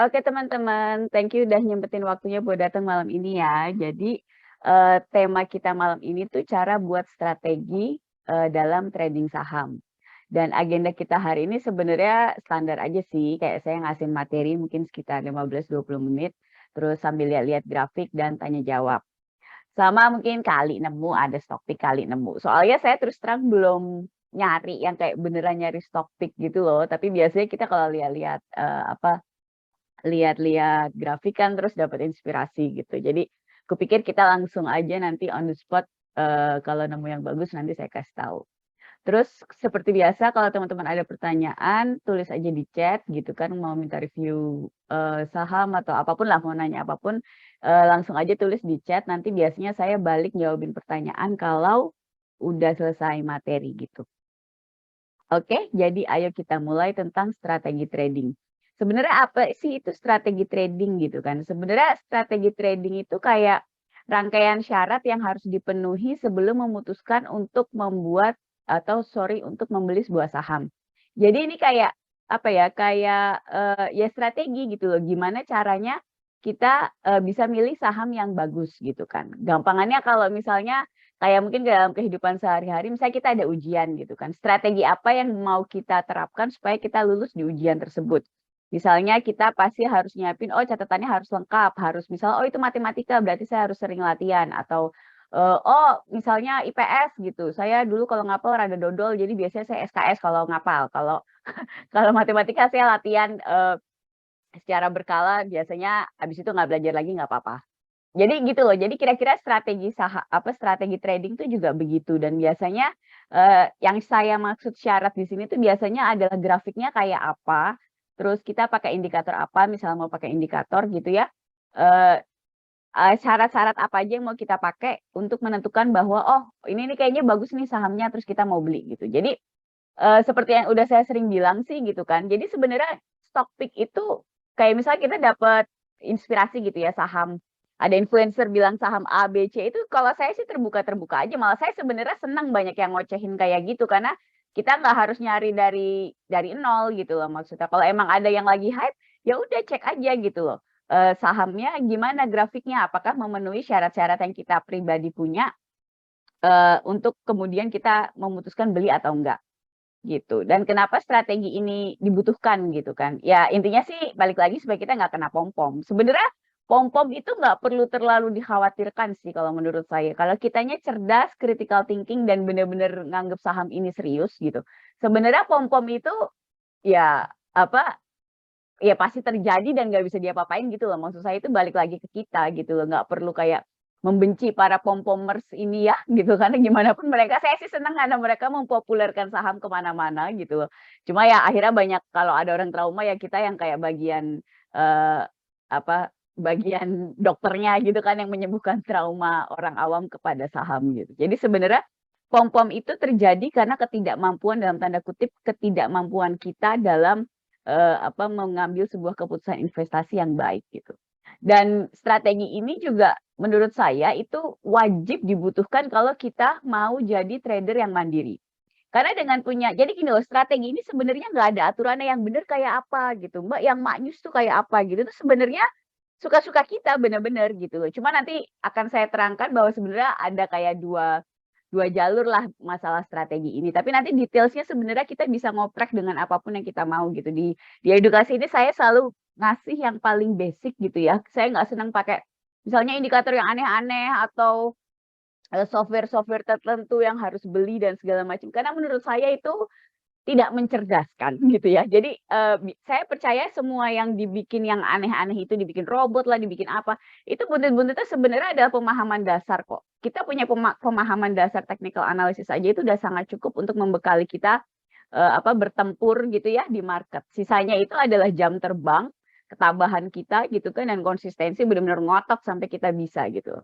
Oke teman-teman, thank you udah nyempetin waktunya buat datang malam ini ya. Jadi, tema kita malam ini tuh cara buat strategi, dalam trading saham. Dan agenda kita hari ini sebenarnya standar aja sih, kayak saya ngasih materi mungkin sekitar 15-20 menit, terus sambil lihat-lihat grafik dan tanya jawab. Sama mungkin kali nemu, ada stock pick kali nemu. Soalnya saya terus terang belum nyari yang kayak beneran nyari stock pick gitu loh, tapi biasanya kita kalau lihat-lihat, lihat-lihat grafik kan terus dapat inspirasi gitu. Jadi kupikir kita langsung aja nanti on the spot, kalau nemu yang bagus nanti saya kasih tahu. Terus seperti biasa kalau teman-teman ada pertanyaan, tulis aja di chat gitu kan, mau minta review, saham atau apapun lah, mau nanya apapun, langsung aja tulis di chat, nanti biasanya saya balik jawabin pertanyaan kalau udah selesai materi gitu. Oke, jadi ayo kita mulai tentang strategi trading. Sebenarnya apa sih itu strategi trading gitu kan? Sebenarnya strategi trading itu kayak rangkaian syarat yang harus dipenuhi sebelum memutuskan untuk membuat atau sorry untuk membeli sebuah saham. Jadi ini kayak apa ya? Kayak ya strategi gitu loh. Gimana caranya kita bisa milih saham yang bagus gitu kan? Gampangannya kalau misalnya kayak mungkin dalam kehidupan sehari-hari, misalnya kita ada ujian gitu kan, strategi apa yang mau kita terapkan supaya kita lulus di ujian tersebut. Misalnya kita pasti harus nyiapin, oh catatannya harus lengkap, harus misal, oh itu matematika berarti saya harus sering latihan, atau oh misalnya IPS gitu, saya dulu kalau ngapal rada dodol, jadi biasanya saya SKS kalau ngapal, kalau kalau matematika saya latihan secara berkala, biasanya habis itu nggak belajar lagi nggak apa-apa. Jadi gitu loh, jadi kira-kira strategi trading tuh juga begitu dan biasanya, yang saya maksud syarat di sini tuh biasanya adalah grafiknya kayak apa, terus kita pakai indikator apa, misalnya mau pakai indikator gitu ya, eee syarat-syarat apa aja yang mau kita pakai untuk menentukan bahwa, "Oh, ini nih kayaknya bagus nih sahamnya," terus kita mau beli gitu. Jadi, seperti yang udah saya sering bilang sih gitu kan, jadi sebenarnya stock pick itu kayak misalnya kita dapat inspirasi gitu ya saham, ada influencer bilang saham A, B, C itu kalau saya sih terbuka-terbuka aja, malah saya sebenarnya senang banyak yang ngocehin kayak gitu, karena kita nggak harus nyari dari nol gitu loh maksudnya. Kalau emang ada yang lagi hype, ya udah cek aja gitu loh, sahamnya gimana grafiknya, apakah memenuhi syarat-syarat yang kita pribadi punya, untuk kemudian kita memutuskan beli atau enggak. Gitu, dan kenapa strategi ini dibutuhkan gitu kan. Ya intinya sih balik lagi supaya kita nggak kena pom-pom. Sebenarnya pom-pom itu nggak perlu terlalu dikhawatirkan sih kalau menurut saya. Kalau kitanya cerdas, critical thinking, dan bener-bener nganggep saham ini serius gitu. Sebenarnya pom-pom itu ya apa, ya pasti terjadi dan nggak bisa diapa-apain gitu loh. Maksud saya itu balik lagi ke kita gitu loh, nggak perlu kayak membenci para pom-pomers ini ya gitu, karena gimana pun mereka saya sih senang karena mereka mempopulerkan saham ke mana-mana gitu loh. Cuma ya akhirnya banyak kalau ada orang trauma ya kita yang kayak bagian, apa, bagian dokternya gitu kan yang menyembuhkan trauma orang awam kepada saham gitu. Jadi sebenarnya pom-pom itu terjadi karena ketidakmampuan dalam tanda kutip, ketidakmampuan kita dalam apa, mengambil sebuah keputusan investasi yang baik gitu. Dan strategi ini juga menurut saya itu wajib dibutuhkan kalau kita mau jadi trader yang mandiri. Karena dengan punya jadi gini loh, strategi ini sebenarnya nggak ada aturannya yang bener kayak apa gitu, Mbak, yang maknyus tuh kayak apa gitu, itu sebenarnya suka-suka kita bener-bener gitu loh. Cuma nanti akan saya terangkan bahwa sebenarnya ada kayak dua dua jalur lah masalah strategi ini. Tapi nanti detailsnya sebenarnya kita bisa ngoprek dengan apapun yang kita mau gitu. Di edukasi ini saya selalu ngasih yang paling basic gitu ya. Saya nggak senang pakai misalnya indikator yang aneh-aneh atau, software-software tertentu yang harus beli dan segala macam. Karena menurut saya itu tidak mencerdaskan gitu ya. Jadi, saya percaya semua yang dibikin yang aneh-aneh itu, dibikin robot lah, dibikin apa, itu buntut-buntutnya sebenarnya adalah pemahaman dasar kok. Kita punya pemahaman dasar technical analysis aja itu udah sangat cukup untuk membekali kita, apa, bertempur gitu ya di market. Sisanya itu adalah jam terbang, ketabahan kita gitu kan, dan konsistensi benar-benar ngotot sampai kita bisa gitu.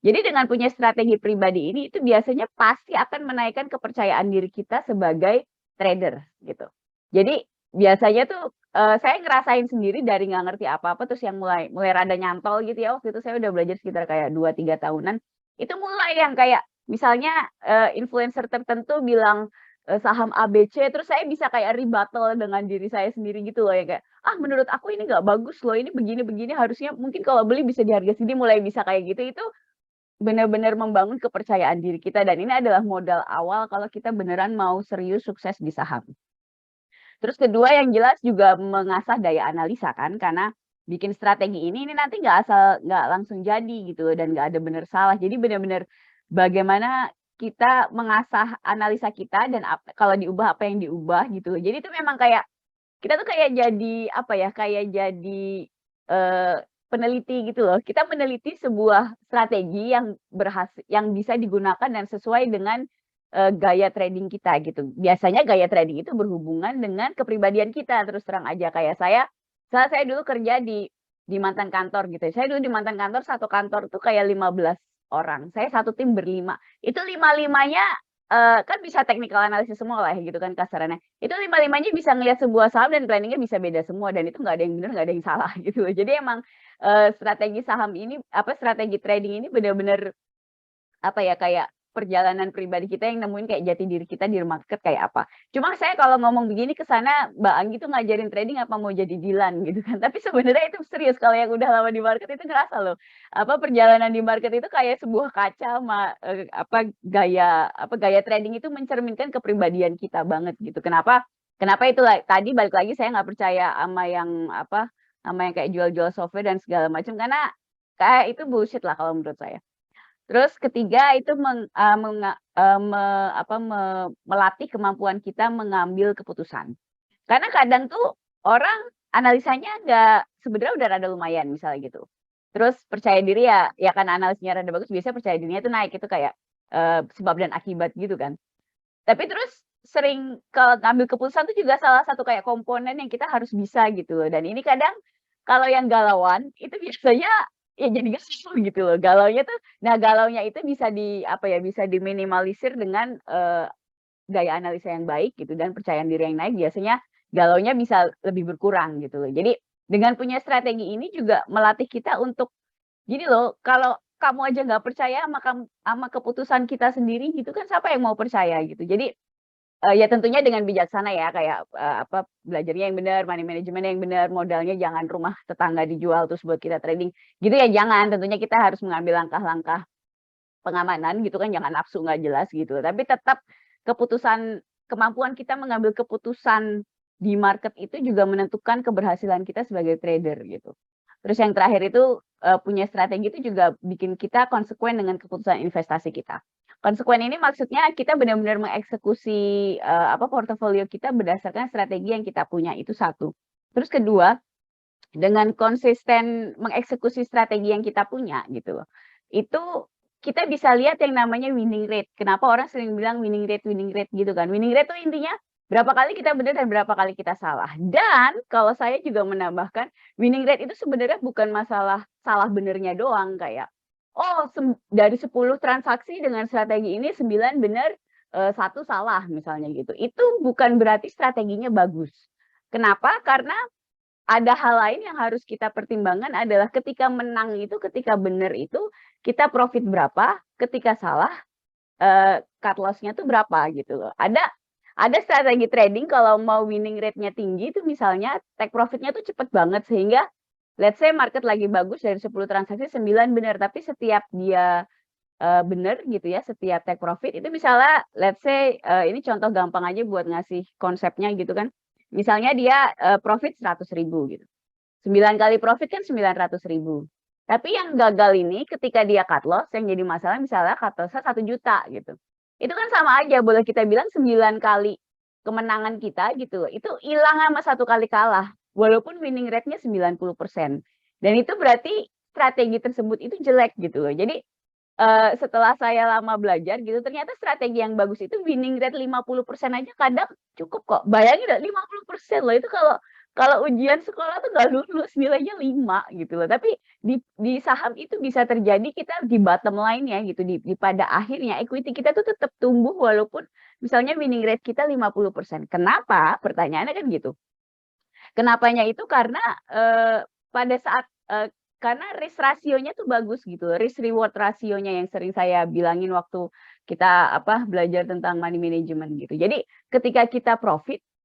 Jadi dengan punya strategi pribadi ini, itu biasanya pasti akan menaikkan kepercayaan diri kita sebagai trader gitu. Jadi biasanya tuh, saya ngerasain sendiri dari nggak ngerti apa-apa terus yang mulai mulai rada nyantol gitu ya, waktu itu saya udah belajar sekitar kayak 2-3 tahunan, itu mulai yang kayak misalnya, influencer tertentu bilang, saham ABC terus saya bisa kayak rebuttal dengan diri saya sendiri gitu loh ya kayak, "Ah, menurut aku ini nggak bagus loh, ini begini-begini, harusnya mungkin kalau beli bisa di harga segini," mulai bisa kayak gitu, itu benar-benar membangun kepercayaan diri kita dan ini adalah modal awal kalau kita beneran mau serius sukses di saham. Terus kedua yang jelas juga mengasah daya analisa kan, karena bikin strategi ini nanti nggak langsung jadi gitu dan nggak ada bener salah. Jadi benar-benar bagaimana kita mengasah analisa kita dan kalau diubah apa yang diubah gitu. Jadi itu memang kayak kita tuh kayak jadi apa ya, kayak jadi, eee, peneliti gitu loh. Kita meneliti sebuah strategi yang bisa digunakan dan sesuai dengan, gaya trading kita gitu. Biasanya gaya trading itu berhubungan dengan kepribadian kita, terus terang aja. Kayak saya dulu kerja di mantan kantor gitu ya. Saya dulu di mantan kantor, satu kantor tuh kayak 15 orang. Saya satu tim berlima. Itu lima-limanya, kan bisa technical analysis semua lah gitu kan kasarannya. Itu lima-limanya bisa ngelihat sebuah saham dan planningnya bisa beda semua dan itu nggak ada yang benar, nggak ada yang salah gitu loh. Jadi emang, strategi saham ini strategi trading ini benar-benar apa ya, kayak perjalanan pribadi kita yang nemuin kayak jati diri kita di market kayak apa. Cuma saya kalau ngomong begini ke sana, Mbak Anggi tuh ngajarin trading apa mau jadi Dilan gitu kan. Tapi sebenarnya itu serius kalau yang udah lama di market itu ngerasa loh, perjalanan di market itu kayak sebuah kaca gaya trading itu mencerminkan kepribadian kita banget gitu. Kenapa kenapa itu tadi balik lagi saya nggak percaya sama yang kayak jual-jual software dan segala macam karena kayak itu bullshit lah kalau menurut saya. Terus ketiga itu meng eee, menga eee, me apa, me melatih kemampuan kita mengambil keputusan. Karena kadang tuh orang analisanya sebenarnya udah rada lumayan misalnya gitu. Terus percaya diri ya karena analisnya rada bagus biasanya percaya dirinya tuh naik, itu kayak, sebab dan akibat gitu kan. Tapi terus sering kalau ngambil keputusan tuh juga salah satu kayak komponen yang kita harus bisa gitu loh, dan ini kadang kalau yang galauan itu biasanya ya jadi kesel gitu loh. Galaunya itu bisa bisa diminimalisir dengan, gaya analisa yang baik gitu dan percayaan diri yang naik biasanya galaunya bisa lebih berkurang gitu loh. Jadi dengan punya strategi ini juga melatih kita untuk gini loh, kalau kamu aja nggak percaya sama keputusan kita sendiri gitu kan siapa yang mau percaya gitu. Jadi ya tentunya dengan bijaksana ya kayak, belajarnya yang benar, money management yang benar, modalnya jangan rumah tetangga dijual terus buat kita trading, gitu ya jangan. Tentunya kita harus mengambil langkah-langkah pengamanan gitu kan, jangan nafsu nggak jelas gitu. Tapi tetap kemampuan kita mengambil keputusan di market itu juga menentukan keberhasilan kita sebagai trader gitu. Terus yang terakhir itu, punya strategi itu juga bikin kita konsekuen dengan keputusan investasi kita. Konsekuen ini maksudnya kita benar-benar mengeksekusi, portofolio kita berdasarkan strategi yang kita punya, itu satu. Terus kedua, dengan konsisten mengeksekusi strategi yang kita punya gitu loh, itu kita bisa lihat yang namanya winning rate. Kenapa orang sering bilang winning rate gitu kan. Winning rate tuh intinya berapa kali kita benar dan berapa kali kita salah. Dan kalau saya juga menambahkan, winning rate itu sebenarnya bukan masalah salah benernya doang kayak, oh dari 10 transaksi dengan strategi ini 9 benar, 1 salah misalnya gitu. Itu bukan berarti strateginya bagus. Kenapa? Karena ada hal lain yang harus kita pertimbangkan adalah ketika menang itu, ketika benar itu, kita profit berapa, ketika salah, cut loss-nya tuh berapa gitu loh. Ada strategi trading kalau mau winning rate-nya tinggi itu misalnya take profit-nya tuh cepet banget sehingga let's say market lagi bagus dari 10 transaksi 9 benar, tapi setiap dia, bener gitu ya, setiap take profit itu misalnya let's say, ini contoh gampang aja buat ngasih konsepnya gitu kan. Misalnya dia, profit 100.000 gitu. 9 kali profit kan 900.000. Tapi yang gagal ini ketika dia cut loss yang jadi masalah misalnya cut loss-nya 1.000.000 gitu. Itu kan sama aja boleh kita bilang 9 kali kemenangan kita gitu loh, itu hilang sama 1 kali kalah, walaupun winning rate-nya 90%. Dan itu berarti strategi tersebut itu jelek gitu loh. Jadi, setelah saya lama belajar gitu, ternyata strategi yang bagus itu winning rate 50% aja kadang cukup kok. Bayangin deh 50% loh, itu kalau kalau ujian sekolah tuh nggak lulus nilainya 5 gitu loh. Tapi di saham itu bisa terjadi kita di bottom line-nya gitu, di pada akhirnya equity kita tuh tetap tumbuh walaupun misalnya winning rate kita 50%. Kenapa? Pertanyaannya kan gitu. Kenapanya itu karena, pada saat karena risk rasionya tuh bagus gitu, risk reward rasionya yang sering saya bilangin waktu kita, belajar tentang money management gitu. Jadi ketika kita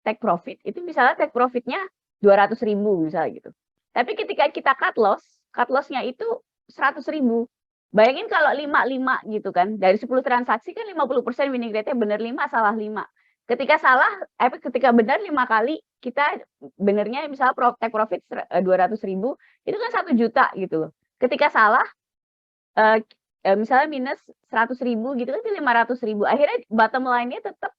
take profit, itu misalnya take profit-nya 200.000 misalnya gitu. Tapi ketika kita cut loss-nya itu 100.000. Bayangin kalau 5 gitu kan, dari 10 transaksi kan 50% winning rate-nya bener 5, salah 5. Ketika ketika benar 5 kali, kita benernya misalnya take profit 200.000, itu kan 1 juta gitu loh. Ketika salah, misalnya minus 100.000 gitu kan, itu 500.000. Akhirnya bottom line-nya tetap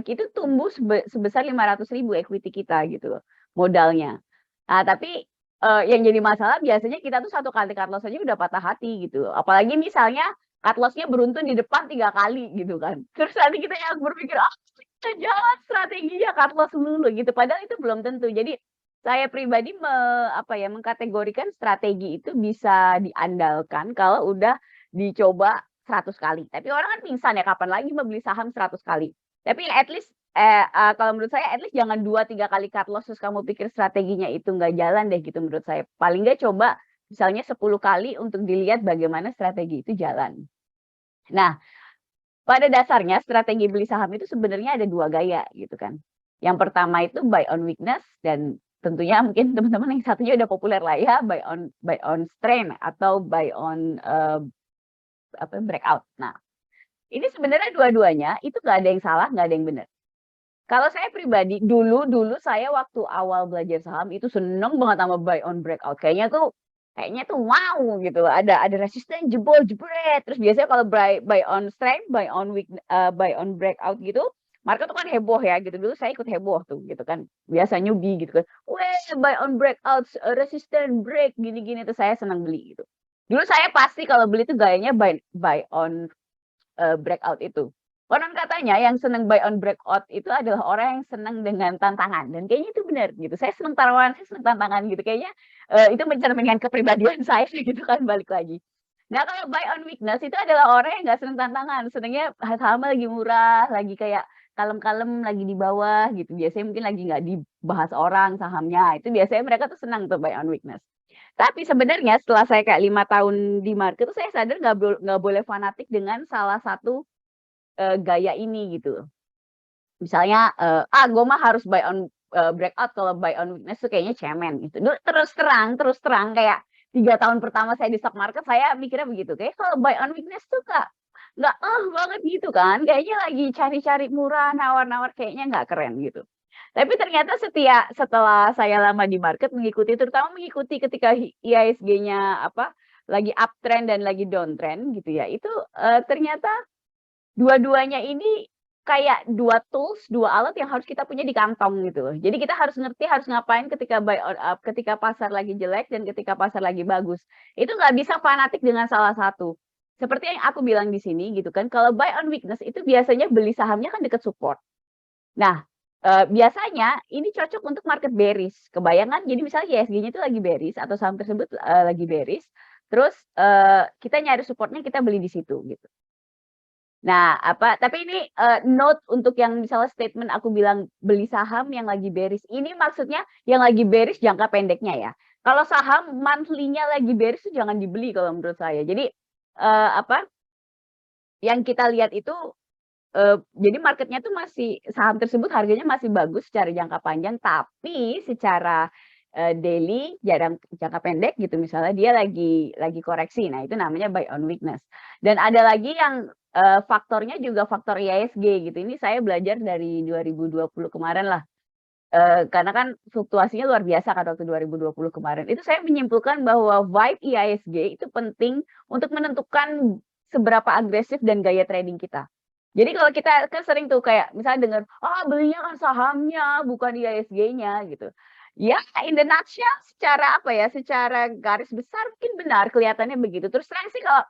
itu tumbuh sebesar 500.000 equity kita gitu loh, modalnya. Nah, tapi yang jadi masalah biasanya kita tuh 1 kali cut loss aja udah patah hati gitu. Apalagi misalnya cut loss-nya beruntun di depan 3 kali gitu kan. Terus nanti kita yang berpikir, jangan strateginya cut loss mulu gitu, padahal itu belum tentu. Jadi saya pribadi mengkategorikan strategi itu bisa diandalkan kalau udah dicoba 100 kali. Tapi orang kan pingsan ya, kapan lagi mau beli saham 100 kali. Tapi at least kalau menurut saya at least jangan 2-3 kali cut loss terus kamu pikir strateginya itu nggak jalan deh gitu menurut saya. Paling nggak coba misalnya 10 kali untuk dilihat bagaimana strategi itu jalan. Nah, pada dasarnya strategi beli saham itu sebenarnya ada 2 gaya gitu kan. Yang pertama itu buy on weakness dan tentunya mungkin teman-teman yang satunya udah populer lah ya, buy on strength atau buy on breakout. Nah, ini sebenarnya dua-duanya itu nggak ada yang salah, nggak ada yang benar. Kalau saya pribadi, dulu saya waktu awal belajar saham itu seneng banget sama buy on breakout. Kayaknya tuh wow gitu. Ada resisten jebol jebret. Terus biasanya kalau buy on strength, buy on breakout gitu, market tuh kan heboh ya gitu. Dulu saya ikut heboh tuh gitu kan. Biasa newbie gitu kan. Weh, buy on breakout, resisten break gini-gini tuh saya senang beli gitu. Dulu saya pasti kalau beli tuh gayanya buy on breakout itu. Konon katanya yang seneng buy on breakout itu adalah orang yang senang dengan tantangan dan kayaknya itu benar gitu. Saya senang taruhan, saya senang tantangan gitu. Kayaknya itu mencerminkan kepribadian saya gitu kan balik lagi. Nah, kalau buy on weakness itu adalah orang yang nggak seneng tantangan, senengnya saham lagi murah, lagi kayak kalem-kalem, lagi di bawah gitu. Biasanya mungkin lagi nggak dibahas orang sahamnya. Itu biasanya mereka tuh senang tuh buy on weakness. Tapi sebenarnya setelah saya kayak 5 tahun di market tuh saya sadar nggak boleh fanatik dengan salah satu gaya ini gitu. Misalnya, gue mah harus buy on breakout, kalau buy on weakness tuh kayaknya cemen gitu. Terus terang kayak 3 tahun pertama saya di stock market saya mikirnya begitu, kayak kalau buy on weakness tuh nggak banget gitu kan, kayaknya lagi cari-cari murah, nawar-nawar, kayaknya nggak keren gitu. Tapi ternyata setelah saya lama di market terutama mengikuti ketika IHSG-nya lagi uptrend dan lagi downtrend gitu ya, itu ternyata dua-duanya ini kayak 2 tools, 2 alat yang harus kita punya di kantong gitu loh. Jadi kita harus ngerti harus ngapain ketika buy on up, ketika pasar lagi jelek dan ketika pasar lagi bagus. Itu nggak bisa fanatik dengan salah satu. Seperti yang aku bilang di sini gitu kan, kalau buy on weakness itu biasanya beli sahamnya kan deket support. Nah, biasanya ini cocok untuk market bearish. Kebayang kan? Jadi misalnya IHSG-nya itu lagi bearish atau saham tersebut lagi bearish, terus kita nyari supportnya kita beli di situ gitu. Nah, tapi ini note untuk yang misalnya statement aku bilang beli saham yang lagi bearish, ini maksudnya yang lagi bearish jangka pendeknya ya. Kalau saham monthly-nya lagi bearish tuh jangan dibeli kalau menurut saya. Jadi yang kita lihat itu jadi marketnya tuh saham tersebut harganya masih bagus secara jangka panjang, tapi secara daily jangka pendek gitu misalnya dia lagi koreksi. Nah, itu namanya buy on weakness. Dan ada lagi yang faktornya juga faktor IHSG gitu. Ini saya belajar dari 2020 kemarin lah. Karena kan fluktuasinya luar biasa kan waktu 2020 kemarin. Itu saya menyimpulkan bahwa vibe IHSG itu penting untuk menentukan seberapa agresif dan gaya trading kita. Jadi kalau kita kan sering tuh kayak misalnya dengar, belinya kan sahamnya bukan IHSG-nya gitu. Ya, in the nutshell secara garis besar mungkin benar kelihatannya begitu. Terus terang sih kalau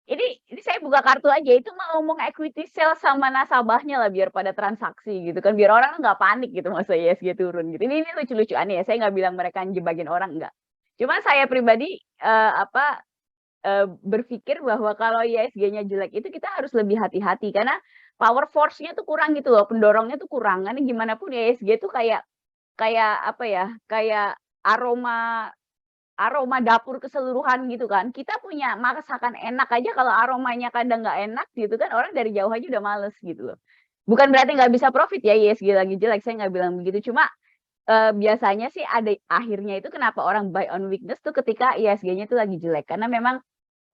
ini saya buka kartu aja, itu mau ngomong equity sell sama nasabahnya lah biar pada transaksi gitu kan, biar orang nggak panik gitu masa IHSG turun gitu. Ini lucu-lucuan ya, saya nggak bilang mereka jebakin orang, enggak. Cuma saya pribadi berpikir bahwa kalau IHSG-nya jelek itu kita harus lebih hati-hati karena power force-nya tuh kurang gitu loh, pendorongnya tuh kurang. Karena gimana pun IHSG tuh kayak aroma dapur keseluruhan gitu kan. Kita punya masakan enak aja kalau aromanya kadang nggak enak gitu kan, orang dari jauh aja udah males gitu loh. Bukan berarti nggak bisa profit ya IHSG lagi jelek, saya nggak bilang begitu. Cuma biasanya sih ada akhirnya itu kenapa orang buy on weakness tuh ketika ISG-nya itu lagi jelek, karena memang,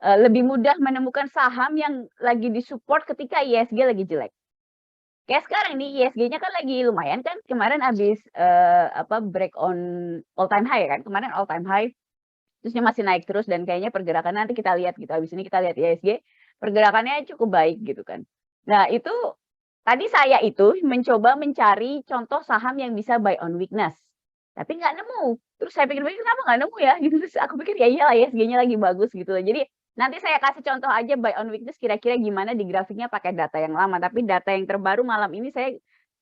lebih mudah menemukan saham yang lagi di-support ketika ISG lagi jelek. Kayak sekarang nih ISG-nya kan lagi lumayan kan, kemarin habis, break on all time high kan, kemarin all time high, terus dia masih naik terus dan kayaknya pergerakannya nanti kita lihat gitu, habis ini kita lihat ISG, pergerakannya cukup baik gitu kan. Nah itu, tadi saya itu mencoba mencari contoh saham yang bisa buy on weakness, tapi nggak nemu. Terus saya pikir-pikir, "Kenapa nggak nemu ya?" Gitu, terus aku pikir, "Ya iyalah ISG-nya lagi bagus," gitu loh. Jadi, nanti saya kasih contoh aja buy on weakness kira-kira gimana di grafiknya pakai data yang lama, tapi data yang terbaru malam ini saya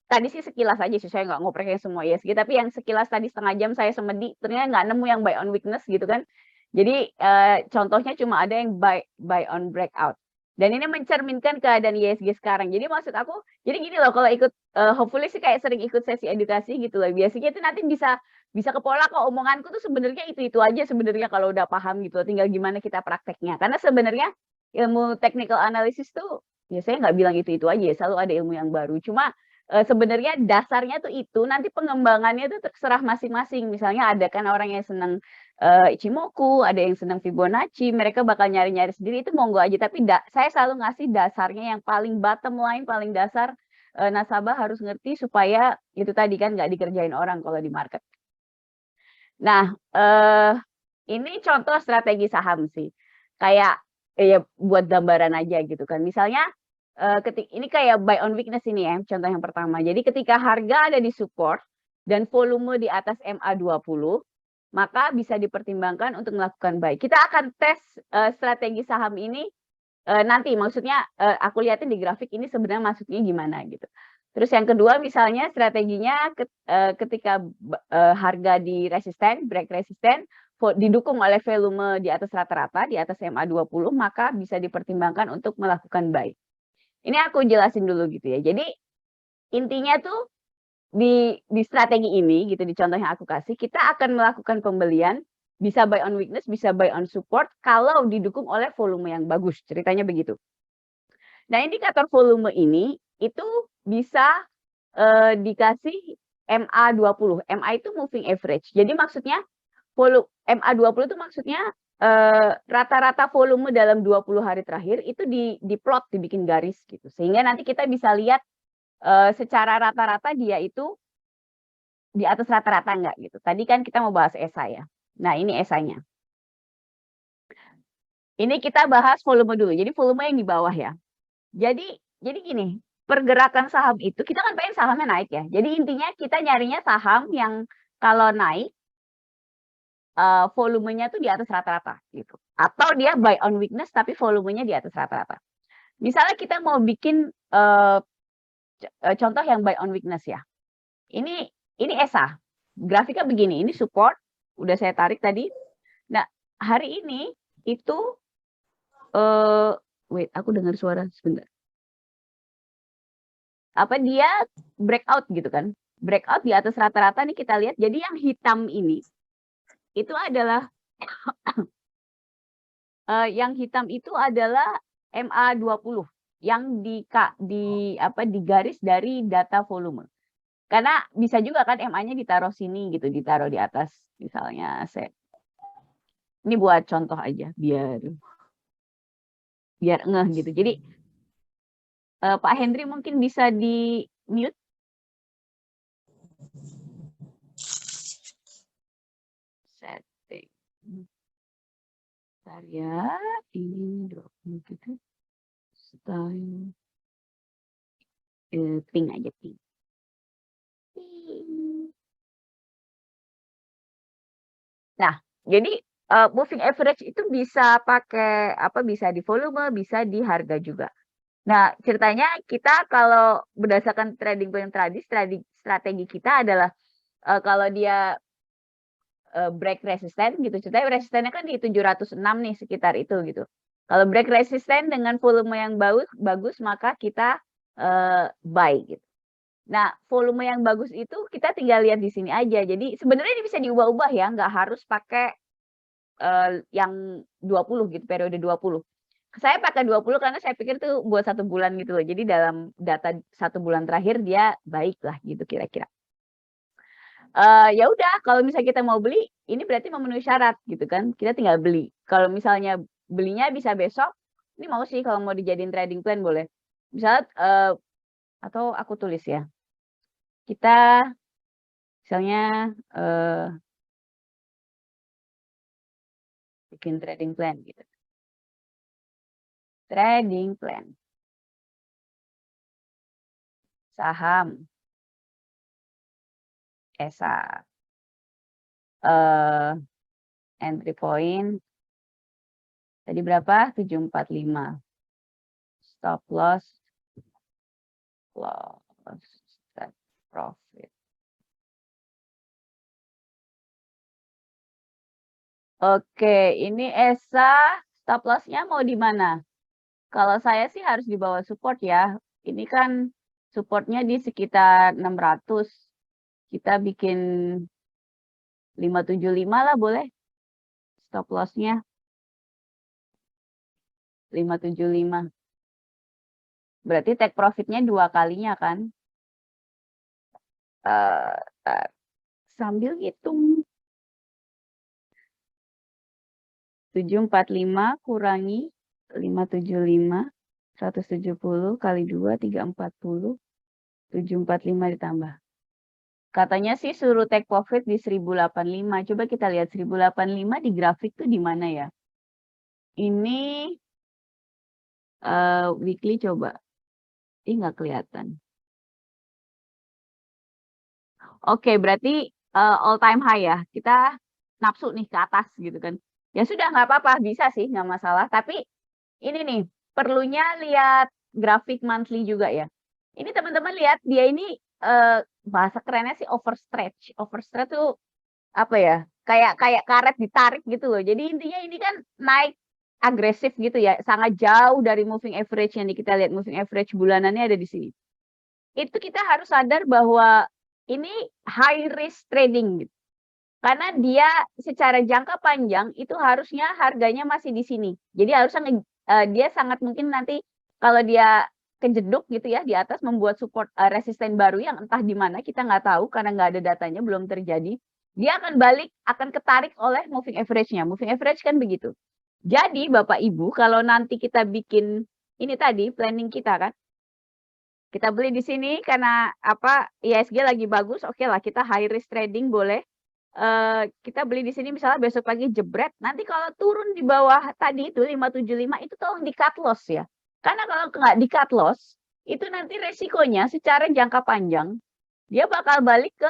tadi sih sekilas aja sih, saya nggak ngoprekin semua ISG, tapi yang sekilas tadi setengah jam saya semedi, ternyata nggak nemu yang buy on weakness gitu kan. Jadi, contohnya cuma ada yang buy on breakout. Dan ini mencerminkan keadaan ISG sekarang. Jadi maksud aku, jadi gini loh kalau ikut, hopefully sih kayak sering ikut sesi edukasi gitu loh, biasanya itu nanti bisa kepola kok omonganku tuh sebenarnya itu-itu aja sebenarnya kalau udah paham gitu, tinggal gimana kita prakteknya. Karena sebenarnya ilmu technical analysis tuh, ya saya nggak bilang itu-itu aja ya, selalu ada ilmu yang baru. Cuma, sebenarnya dasarnya tuh itu, nanti pengembangannya tuh terserah masing-masing. Misalnya ada kan orang yang senang, Ichimoku, ada yang senang Fibonacci, mereka bakal nyari-nyari sendiri, itu monggo aja. Tapi saya selalu ngasih dasarnya yang paling bottom line, paling dasar, nasabah harus ngerti supaya itu tadi kan nggak dikerjain orang kalau di market. Nah, ini contoh strategi saham sih. Kayak, ya buat gambaran aja gitu kan. Misalnya, ini kayak buy on weakness ini ya, contoh yang pertama. Jadi ketika harga ada di support dan volume di atas MA20, maka bisa dipertimbangkan untuk melakukan buy. Kita akan tes, strategi saham ini, nanti maksudnya, aku lihatin di grafik ini sebenarnya maksudnya gimana gitu. Terus yang kedua misalnya strateginya ketika harga di resisten, break resisten, didukung oleh volume di atas rata-rata, di atas MA20, maka bisa dipertimbangkan untuk melakukan buy. Ini aku jelasin dulu gitu ya. Jadi intinya tuh di strategi ini gitu, di contoh yang aku kasih, kita akan melakukan pembelian, bisa buy on weakness, bisa buy on support kalau didukung oleh volume yang bagus, ceritanya begitu. Nah, indikator volume ini itu bisa, dikasih MA20. MA itu moving average. Jadi maksudnya MA20 itu maksudnya, rata-rata volume dalam 20 hari terakhir itu diplot, dibikin garis gitu. Sehingga nanti kita bisa lihat, secara rata-rata dia itu di atas rata-rata enggak gitu. Tadi kan kita mau bahas ESA ya. Nah, ini ESA-nya. Ini kita bahas volume dulu. Jadi volume yang di bawah ya. Jadi gini, pergerakan saham itu kita kan pengen sahamnya naik ya. Jadi intinya kita nyarinya saham yang kalau naik, volumenya tuh di atas rata-rata gitu. Atau dia buy on weakness tapi volumenya di atas rata-rata. Misalnya kita mau bikin, contoh yang buy on weakness ya. Ini ESA, grafiknya begini, ini support, udah saya tarik tadi. Nah, hari ini itu, wait aku dengar suara sebentar. Dia breakout gitu kan, breakout di atas rata-rata nih kita lihat, jadi yang hitam ini, itu adalah yang hitam itu adalah MA20 yang digaris dari data volume. Karena bisa juga kan MA-nya ditaruh sini gitu, ditaruh di atas misalnya ini buat contoh aja biar ngeh gitu. Jadi, Pak Hendri mungkin bisa di-mute? Setting. Bentar ya, ini 20 gitu. Style. Ping aja, ping. Nah, jadi, moving average itu bisa pakai bisa di volume, bisa di harga juga. Nah, ceritanya kita kalau berdasarkan trading plan tadi, strategi kita adalah, kalau dia, break resisten gitu, ceritanya resistennya kan di 706 nih, sekitar itu gitu. Kalau break resisten dengan volume yang bagus, maka kita, buy gitu. Nah, volume yang bagus itu kita tinggal lihat di sini aja. Jadi sebenarnya ini bisa diubah-ubah ya, nggak harus pakai, yang 20 gitu, periode 20. Saya pakai 20 karena saya pikir tuh buat 1 bulan gitu loh. Jadi dalam data 1 bulan terakhir dia baik lah gitu kira-kira. Ya udah kalau misalnya kita mau beli, ini berarti memenuhi syarat gitu kan, kita tinggal beli. Kalau misalnya belinya bisa besok, ini mau sih kalau mau dijadiin trading plan boleh. Misalnya, atau aku tulis ya, kita misalnya, bikin trading plan gitu. Trading plan, saham, ESA, entry point tadi berapa? 745. Stop loss, take profit. Oke, ini ESA stop loss-nya mau di mana? Kalau saya sih harus di bawah support ya. Ini kan supportnya di sekitar 600. Kita bikin 575 lah boleh. Stop loss-nya 575. Berarti take profit-nya 2 kalinya kan? Sambil hitung. 745 kurangi 575, 170 kali 2, 340, 745 ditambah. Katanya sih suruh take profit di 1085. Coba kita lihat 1085 di grafik tuh di mana ya? Ini weekly coba. Ih, nggak kelihatan. Oke, berarti all time high ya. Kita nafsu nih ke atas gitu kan. Ya sudah nggak apa-apa, bisa sih nggak masalah. Tapi ini nih, perlunya lihat grafik monthly juga ya. Ini teman-teman lihat dia ini bahasa kerennya sih overstretch. Overstretch tuh apa ya? Kayak kayak karet ditarik gitu loh. Jadi intinya ini kan naik agresif gitu ya, sangat jauh dari moving average yang kita lihat. Moving average bulanannya ada di sini. Itu kita harus sadar bahwa ini high risk trading gitu. Karena dia secara jangka panjang itu harusnya harganya masih di sini. Jadi harusnya dia sangat mungkin nanti kalau dia kejeduk gitu ya di atas membuat support resisten baru yang entah di mana kita nggak tahu karena nggak ada datanya belum terjadi. Dia akan balik, akan ketarik oleh moving average-nya. Moving average kan begitu. Jadi Bapak Ibu kalau nanti kita bikin ini tadi planning kita kan, kita beli di sini karena apa IHSG lagi bagus, oke lah kita high risk trading boleh. Kita beli di sini misalnya besok pagi jebret, nanti kalau turun di bawah tadi itu 575 itu tolong di cut loss ya. Karena kalau nggak di cut loss, itu nanti resikonya secara jangka panjang dia bakal balik ke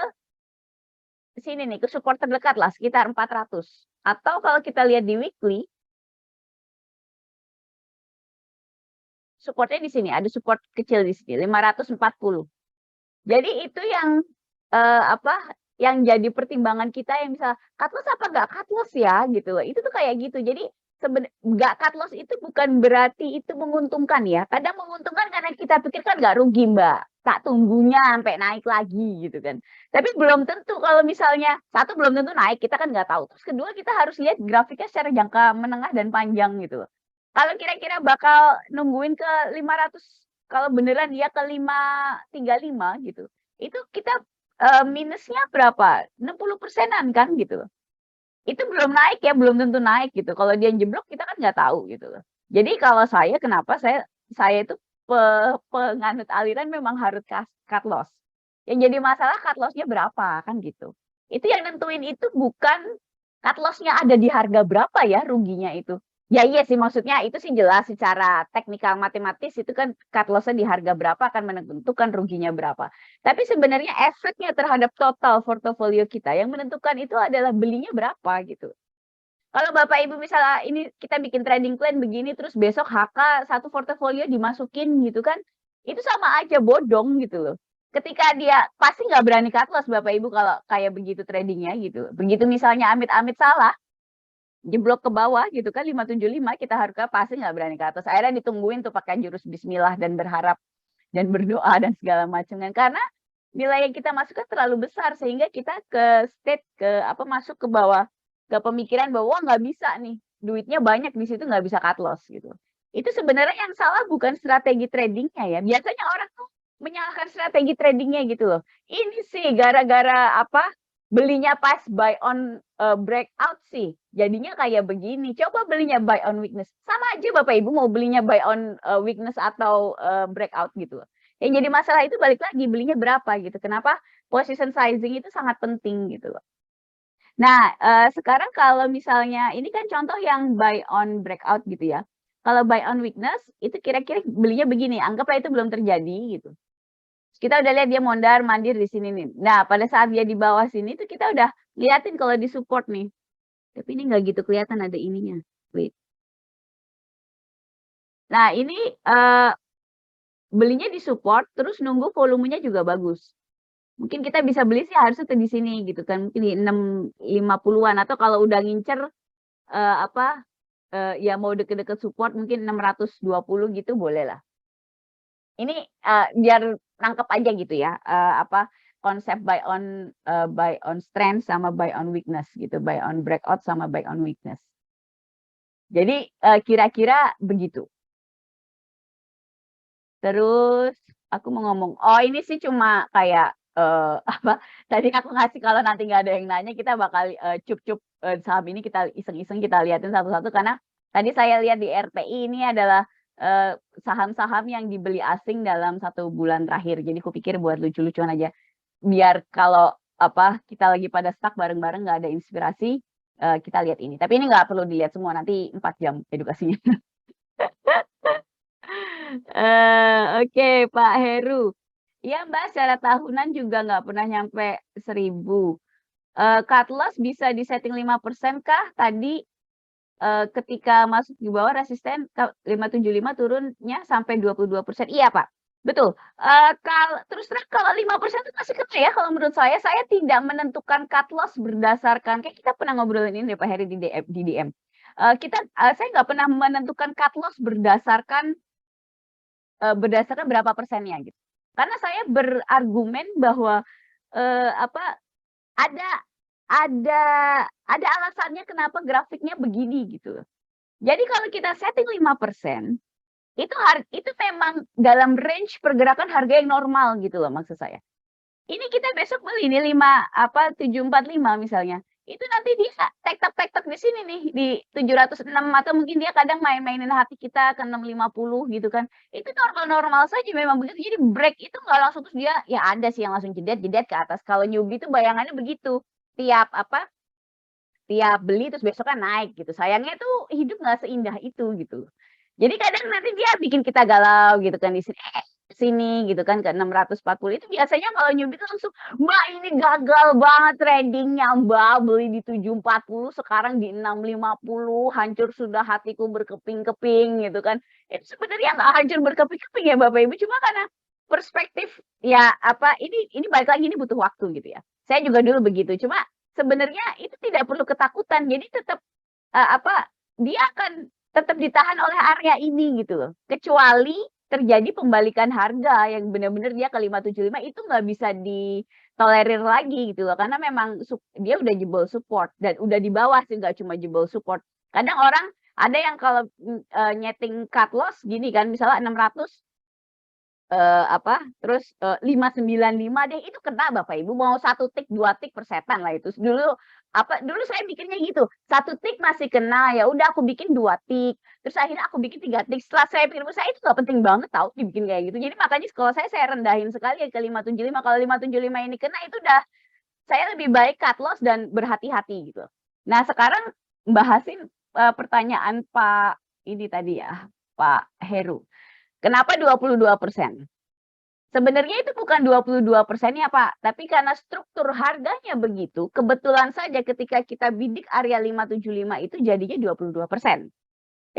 sini nih, ke support terdekat lah sekitar 400. Atau kalau kita lihat di weekly, supportnya di sini, ada support kecil di sini 540. Jadi itu yang yang jadi pertimbangan kita yang bisa cut loss apa nggak cut loss ya gitu loh. Itu tuh kayak gitu. Jadi nggak cut loss itu bukan berarti itu menguntungkan ya. Kadang menguntungkan karena kita pikir kan nggak rugi Mbak. Tak tunggunya sampai naik lagi gitu kan. Tapi belum tentu kalau misalnya satu belum tentu naik kita kan nggak tahu. Terus kedua kita harus lihat grafiknya secara jangka menengah dan panjang gitu loh. Kalau kira-kira bakal nungguin ke 500 kalau beneran dia ke 535 gitu. Itu kita minusnya berapa? 60%-an kan gitu loh. Itu belum naik ya, belum tentu naik gitu. Kalau dia jeblok kita kan nggak tahu gitu loh. Jadi kalau saya kenapa saya itu penganut aliran memang harus cut loss. Yang jadi masalah cut loss-nya berapa kan gitu. Itu yang nentuin itu bukan cut loss-nya ada di harga berapa ya ruginya itu. Ya iya sih maksudnya itu sih jelas secara teknikal matematis itu kan cut loss-nya di harga berapa akan menentukan ruginya berapa. Tapi sebenarnya efeknya terhadap total portofolio kita yang menentukan itu adalah belinya berapa gitu. Kalau Bapak Ibu misalnya ini kita bikin trading plan begini terus besok HK satu portofolio dimasukin gitu kan, itu sama aja bodong gitu loh. Ketika dia pasti nggak berani cut loss Bapak Ibu kalau kayak begitu tradingnya gitu. Begitu misalnya amit-amit salah, jeblok ke bawah gitu kan 575 kita harga pasti nggak berani ke atas. Akhirnya ditungguin tuh pakai jurus bismillah dan berharap dan berdoa dan segala macam kan. Karena nilai yang kita masukkan terlalu besar sehingga kita ke state masuk ke bawah ke pemikiran bahwa nggak bisa nih duitnya banyak di situ nggak bisa cut loss gitu. Itu sebenarnya yang salah bukan strategi tradingnya ya. Biasanya orang tuh menyalahkan strategi tradingnya gitu loh. Ini sih gara-gara apa belinya pas buy on breakout sih jadinya kayak begini. Coba belinya buy on weakness. Sama aja Bapak Ibu mau belinya buy on weakness atau breakout gitu. Yang jadi masalah itu balik lagi belinya berapa gitu. Kenapa position sizing itu sangat penting gitu loh. Nah, sekarang kalau misalnya ini kan contoh yang buy on breakout gitu ya. Kalau buy on weakness itu kira-kira belinya begini, anggaplah itu belum terjadi gitu. Kita udah lihat dia mondar mandir di sini nih. Nah, pada saat dia di bawah sini tuh kita udah liatin kalau di support nih. Tapi ini nggak gitu kelihatan ada ininya. Wait. Nah, ini belinya di support terus nunggu volumenya juga bagus. Mungkin kita bisa beli sih harusnya tuh di sini gitu kan. Mungkin di 650-an atau kalau udah ngincer apa ya mau deket-deket support mungkin 620 gitu boleh lah. Ini biar nangkep aja gitu ya, apa konsep buy on strength sama buy on weakness gitu, buy on breakout sama buy on weakness. Jadi kira-kira begitu. Terus aku mau ngomong, oh ini sih cuma kayak apa tadi aku ngasih kalau nanti nggak ada yang nanya kita bakal cup-cup saham ini kita iseng-iseng kita liatin satu-satu karena tadi saya lihat di RPI ini adalah saham-saham yang dibeli asing dalam 1 bulan terakhir. Jadi kupikir buat lucu-lucuan aja. Biar kalau apa kita lagi pada stuck bareng-bareng nggak ada inspirasi, kita lihat ini. Tapi ini nggak perlu dilihat semua nanti 4 jam edukasinya. Oke Pak Heru. Iya Mbak, secara tahunan juga nggak pernah nyampe 1000. Cut loss bisa di-setting 5% kah? Tadi ketika masuk di bawah resisten 575 turunnya sampai 22%. Iya Pak, betul. Terus terang kalau 5% itu masih kecil ya kalau menurut saya. Saya tidak menentukan cut loss berdasarkan kayak kita pernah ngobrolin ini deh Pak Heri di DM. Saya nggak pernah menentukan cut loss berdasarkan berapa persennya gitu. Karena saya berargumen bahwa apa ada ada ada alasannya kenapa grafiknya begini gitu. Jadi kalau kita setting 5% itu memang dalam range pergerakan harga yang normal gitu loh maksud saya. Ini kita besok beli ini 745 misalnya. Itu nanti dia tek-tek di sini nih di 706 atau mungkin dia kadang main-mainin hati kita ke 650 gitu kan. Itu normal-normal saja memang begitu. Jadi break itu nggak langsung terus dia ya ada sih yang langsung jedet-jedet ke atas. Kalau newbie itu bayangannya begitu. Tiap beli terus besok kan naik gitu. Sayangnya tuh hidup nggak seindah itu gitu. Jadi kadang nanti dia bikin kita galau gitu kan di sini gitu kan ke 640 itu biasanya kalau newbie itu langsung, "Mbak ini gagal banget tradingnya Mbak, beli di 740 sekarang di 650 hancur sudah hatiku berkeping-keping," gitu kan. Itu sebenarnya nggak hancur berkeping-keping ya Bapak Ibu, cuma karena perspektif ya apa ini balik lagi ini butuh waktu gitu ya. Saya juga dulu begitu, cuma sebenarnya itu tidak perlu ketakutan. Jadi tetap apa dia akan tetap ditahan oleh area ini gitu loh. Kecuali terjadi pembalikan harga yang benar-benar dia ke 575 itu nggak bisa ditolerir lagi gitu loh. Karena memang dia udah jebol support dan udah di bawah sih nggak cuma jebol support. Kadang orang ada yang kalau nyeting cut loss gini kan misalnya 600 terus 595 deh itu kena Bapak Ibu mau 1 tik 2 tik persetan lah itu. Dulu saya bikinnya gitu, 1 tik masih kena ya udah aku bikin 2 tik, terus akhirnya aku bikin 3 tik. Setelah saya pikir saya itu nggak penting banget tahu dibikin kayak gitu. Jadi makanya kalau saya rendahin sekali ke 575. Kalau 575 ini kena itu udah saya lebih baik cut loss dan berhati-hati gitu. Nah sekarang bahasin pertanyaan Pak ini tadi ya, Pak Heru. Kenapa 22%? Sebenarnya itu bukan 22%-nya, Pak, tapi karena struktur harganya begitu, kebetulan saja ketika kita bidik area 575 itu jadinya 22%.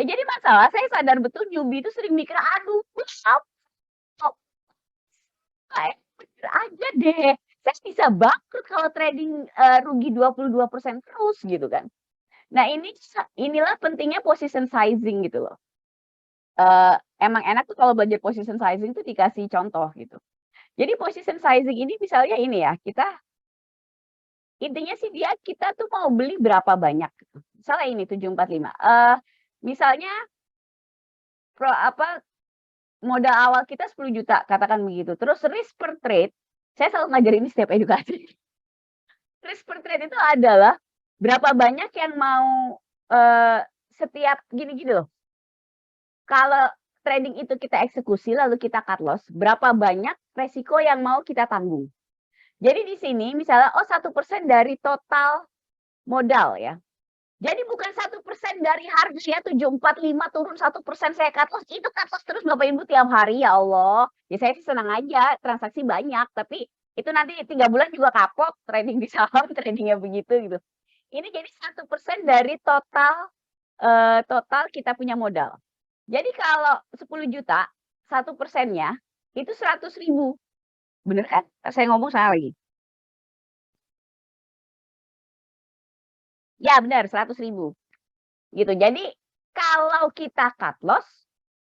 Ya jadi masalah saya sadar betul newbie itu sering mikir, "Aduh, bener aja deh, saya bisa bangkrut kalau trading rugi 22% terus," gitu kan. Nah inilah pentingnya position sizing gitu loh. Emang enak tuh kalau belajar position sizing tuh dikasih contoh gitu. Jadi position sizing ini misalnya ini ya, intinya sih kita tuh mau beli berapa banyak gitu. Misalnya ini 745, misalnya modal awal kita 10 juta katakan begitu, terus risk per trade, saya selalu ngajarin ini setiap edukasi. risk per trade itu adalah berapa banyak yang mau setiap gini loh. Kalau trading itu kita eksekusi lalu kita cut loss, berapa banyak resiko yang mau kita tanggung. Jadi di sini misalnya 1% dari total modal ya. Jadi bukan 1% dari harga 745 turun 1% saya cut loss, itu cut loss terus Bapak Ibu tiap hari, ya Allah. Ya saya sih senang aja, transaksi banyak, tapi itu nanti 3 bulan juga kapok, trading di saham, tradingnya begitu gitu. Ini jadi 1% dari total total kita punya modal. Jadi kalau 10 juta, 1%-nya itu 100.000. Bener kan? Saya ngomong salah lagi? Ya benar, 100.000. Gitu. Jadi kalau kita cut loss,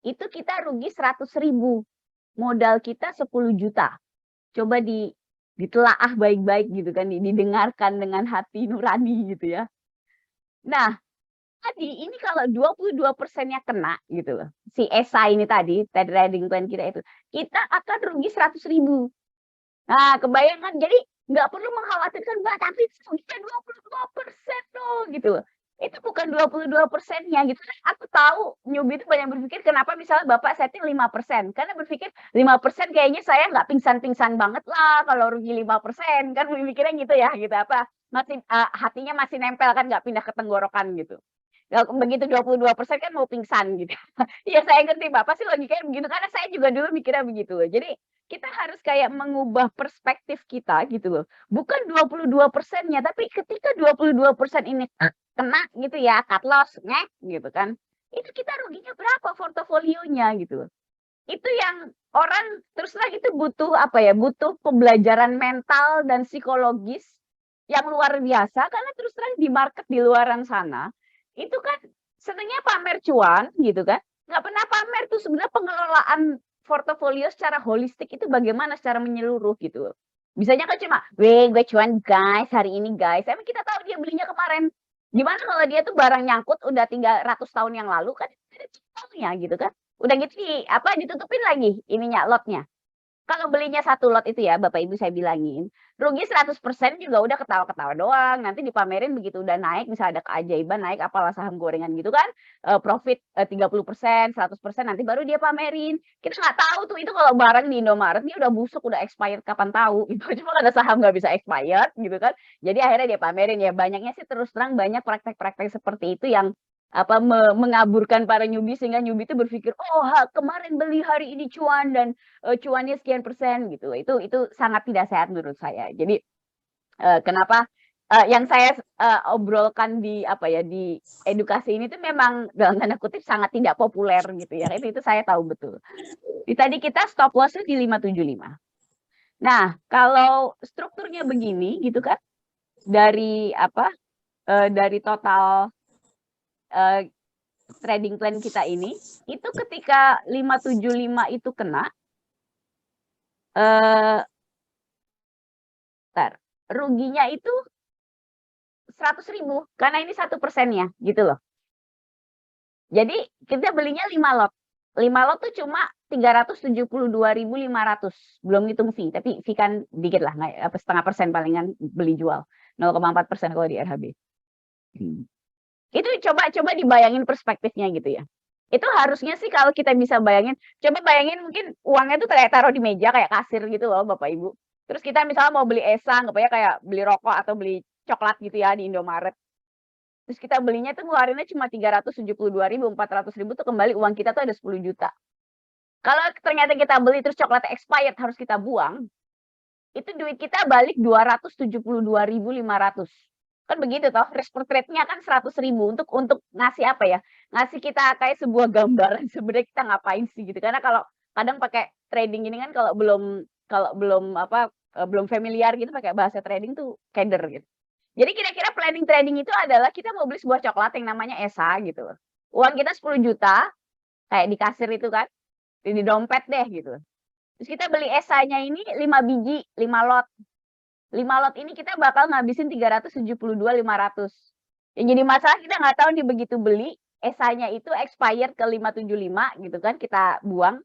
itu kita rugi 100.000. Modal kita 10 juta. Coba ditelaah baik-baik gitu kan, didengarkan dengan hati nurani gitu ya. Nah, tadi ini kalau 22%-nya kena gitu loh, si ESA ini tadi, trading plan kita itu, kita akan rugi 100.000. Nah, kebayang kan? Jadi nggak perlu mengkhawatirkan, Mbak, tapi ruginya 22% loh gitu loh. Itu bukan 22%-nya gitu kan. Aku tahu newbie itu banyak berpikir kenapa misalnya Bapak setting 5%. Karena berpikir 5% kayaknya saya nggak pingsan-pingsan banget lah kalau rugi 5%. Kan mikirnya gitu ya, gitu apa? Masih hatinya masih nempel kan nggak pindah ke tenggorokan gitu. Begitu 22% kan mau pingsan gitu. Iya saya ngerti Bapak sih logikanya begitu karena saya juga dulu mikirnya begitu loh. Jadi kita harus kayak mengubah perspektif kita gitu loh. Bukan 22%-nya, tapi ketika 22% ini kena gitu ya, cut loss, ngek gitu kan. Itu kita ruginya berapa portofolionya gitu loh. Itu yang orang terus terang itu butuh apa ya? Butuh pembelajaran mental dan psikologis yang luar biasa karena terus terang di market di luaran sana itu kan senangnya pamer cuan gitu kan. Nggak pernah pamer tuh sebenarnya pengelolaan portofolio secara holistik itu bagaimana secara menyeluruh gitu. Bisanya kan cuma, gue cuan guys hari ini guys. Emang kita tahu dia belinya kemarin. Gimana kalau dia tuh barang nyangkut udah 300 tahun yang lalu kan ada cicalnya gitu kan. Udah gitu ditutupin lagi ininya lotnya. Kalau belinya 1 lot itu ya Bapak Ibu saya bilangin, rugi 100% juga udah ketawa-ketawa doang, nanti dipamerin begitu udah naik, misalnya ada keajaiban naik apalah saham gorengan gitu kan, profit 30%, 100% nanti baru dia pamerin. Kita nggak tahu tuh itu kalau barang di Indomaret dia udah busuk, udah expired kapan tahu gitu. Cuma karena saham nggak bisa expired gitu kan, jadi akhirnya dia pamerin ya. Banyaknya sih terus terang banyak praktek-praktek seperti itu yang mengaburkan para newbie sehingga newbie itu berpikir, "Oh, kemarin beli hari ini cuan dan cuannya sekian persen," gitu. Itu sangat tidak sehat menurut saya. Jadi kenapa yang saya obrolkan di di edukasi ini tuh memang dalam tanda kutip sangat tidak populer gitu ya. Itu saya tahu betul. Tadi kita stop loss-nya di 575. Nah, kalau strukturnya begini gitu kan, dari dari total trading plan kita ini, itu ketika 575 itu kena, ruginya itu 100.000 karena ini 1%-nya gitu loh. Jadi kita belinya 5 lot. 5 lot tuh cuma 372.500, belum hitung fee, tapi fee kan dikit lah, setengah persen palingan beli jual, 0,4% kalau di RHB. Itu coba dibayangin perspektifnya gitu ya. Itu harusnya sih kalau kita bisa bayangin, coba bayangin mungkin uangnya tuh taruh di meja kayak kasir gitu loh Bapak Ibu. Terus kita misalnya mau beli esa, nggak kayak beli rokok atau beli coklat gitu ya di Indomaret. Terus kita belinya tuh ngeluarinnya cuma 372.000, 400.000 tuh kembali uang kita tuh ada 10 juta. Kalau ternyata kita beli terus coklatnya expired harus kita buang, itu duit kita balik 272.500. Kan begitu toh, risk per trade-nya kan 100.000 untuk ngasih apa ya? Ngasih kita kayak sebuah gambaran sebenarnya kita ngapain sih gitu. Karena kalau kadang pakai trading ini kan kalau belum belum familiar gitu pakai bahasa trading tuh keder gitu. Jadi kira-kira planning trading itu adalah kita mau beli sebuah coklat yang namanya ESA gitu. Uang kita 10 juta kayak di kasir itu kan, di dompet deh gitu. Terus kita beli ESA-nya ini 5 biji, 5 lot. 5 lot ini kita bakal ngabisin 372.500. Yang jadi masalah kita nggak tahu nih begitu beli, ESA-nya itu expired ke 575 gitu kan, kita buang.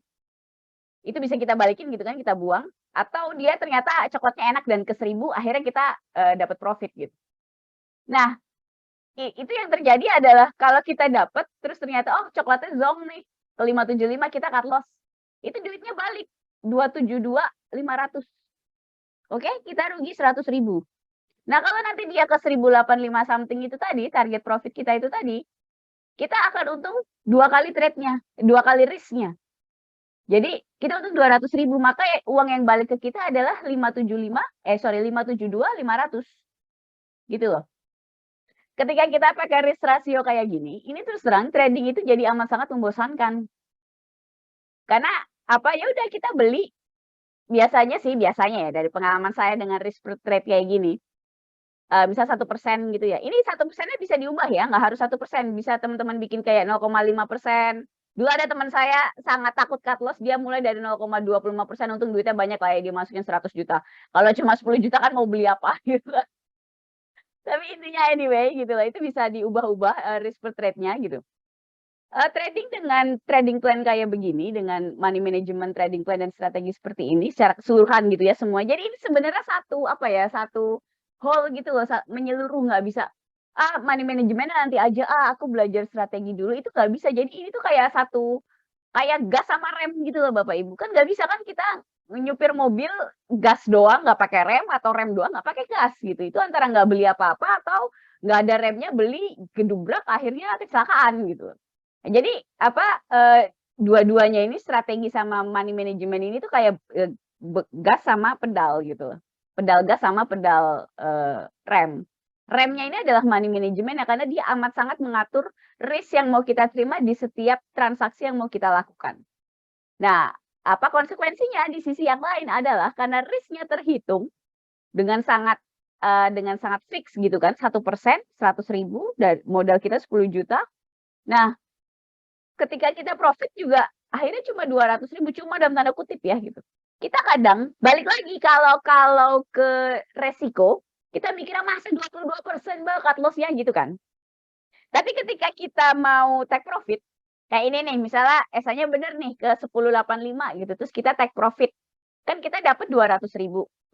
Itu bisa kita balikin gitu kan, kita buang. atau dia ternyata coklatnya enak dan ke 1.000 akhirnya kita, dapat profit gitu. Nah, itu yang terjadi adalah kalau kita dapat terus ternyata, oh coklatnya zonk nih, ke 575 kita cut loss, itu duitnya balik, 272.500. Oke, kita rugi 100.000. Nah, kalau nanti dia ke 1.085 something itu tadi, target profit kita itu tadi, kita akan untung 2 kali trade-nya, 2 kali risk-nya. Jadi kita untung 200.000, maka uang yang balik ke kita adalah 572.500 gitu loh. Ketika kita pakai risk ratio kayak gini, ini terus terang trading itu jadi amat sangat membosankan. Karena apa, ya udah kita beli, biasanya ya dari pengalaman saya dengan risk per trade kayak gini, misal 1% gitu ya, ini 1%-nya bisa diubah ya, nggak harus 1%, bisa teman-teman bikin kayak 0,5%. Dulu ada teman saya sangat takut cut loss, dia mulai dari 0,25%, untung duitnya banyak lah ya, dia masukin 100 juta. Kalau cuma 10 juta kan mau beli apa gitu. Tapi intinya anyway gitu lah, itu bisa diubah-ubah, risk per trade-nya gitu. Trading dengan trading plan kayak begini, dengan money management trading plan dan strategi seperti ini secara keseluruhan gitu ya semua. Jadi ini sebenarnya satu, apa ya, satu whole gitu loh, menyeluruh, nggak bisa, money management nanti aja, aku belajar strategi dulu, itu nggak bisa. Jadi ini tuh kayak satu, kayak gas sama rem gitu loh Bapak Ibu. Kan nggak bisa kan kita nyupir mobil gas doang nggak pakai rem, atau rem doang nggak pakai gas gitu. Itu antara nggak beli apa-apa atau nggak ada remnya beli gedubrak akhirnya kecelakaan gitu. Nah, jadi apa, dua-duanya ini strategi sama money management ini tuh kayak, gas sama pedal gitu. Pedal gas sama pedal, rem. Remnya ini adalah money management ya, karena dia amat sangat mengatur risk yang mau kita terima di setiap transaksi yang mau kita lakukan. Nah, apa konsekuensinya di sisi yang lain adalah karena risk-nya terhitung dengan sangat, fix gitu kan, 1%, 100.000 dan modal kita 10 juta. Nah, ketika kita profit juga akhirnya cuma 200.000, cuma dalam tanda kutip ya gitu. Kita kadang balik lagi kalau ke resiko, kita mikirnya masa 22% Mbak cut loss-nya gitu kan. Tapi ketika kita mau take profit, kayak ini nih misalnya SA-nya bener nih ke 10.85 gitu, terus kita take profit, kan kita dapat 200.000.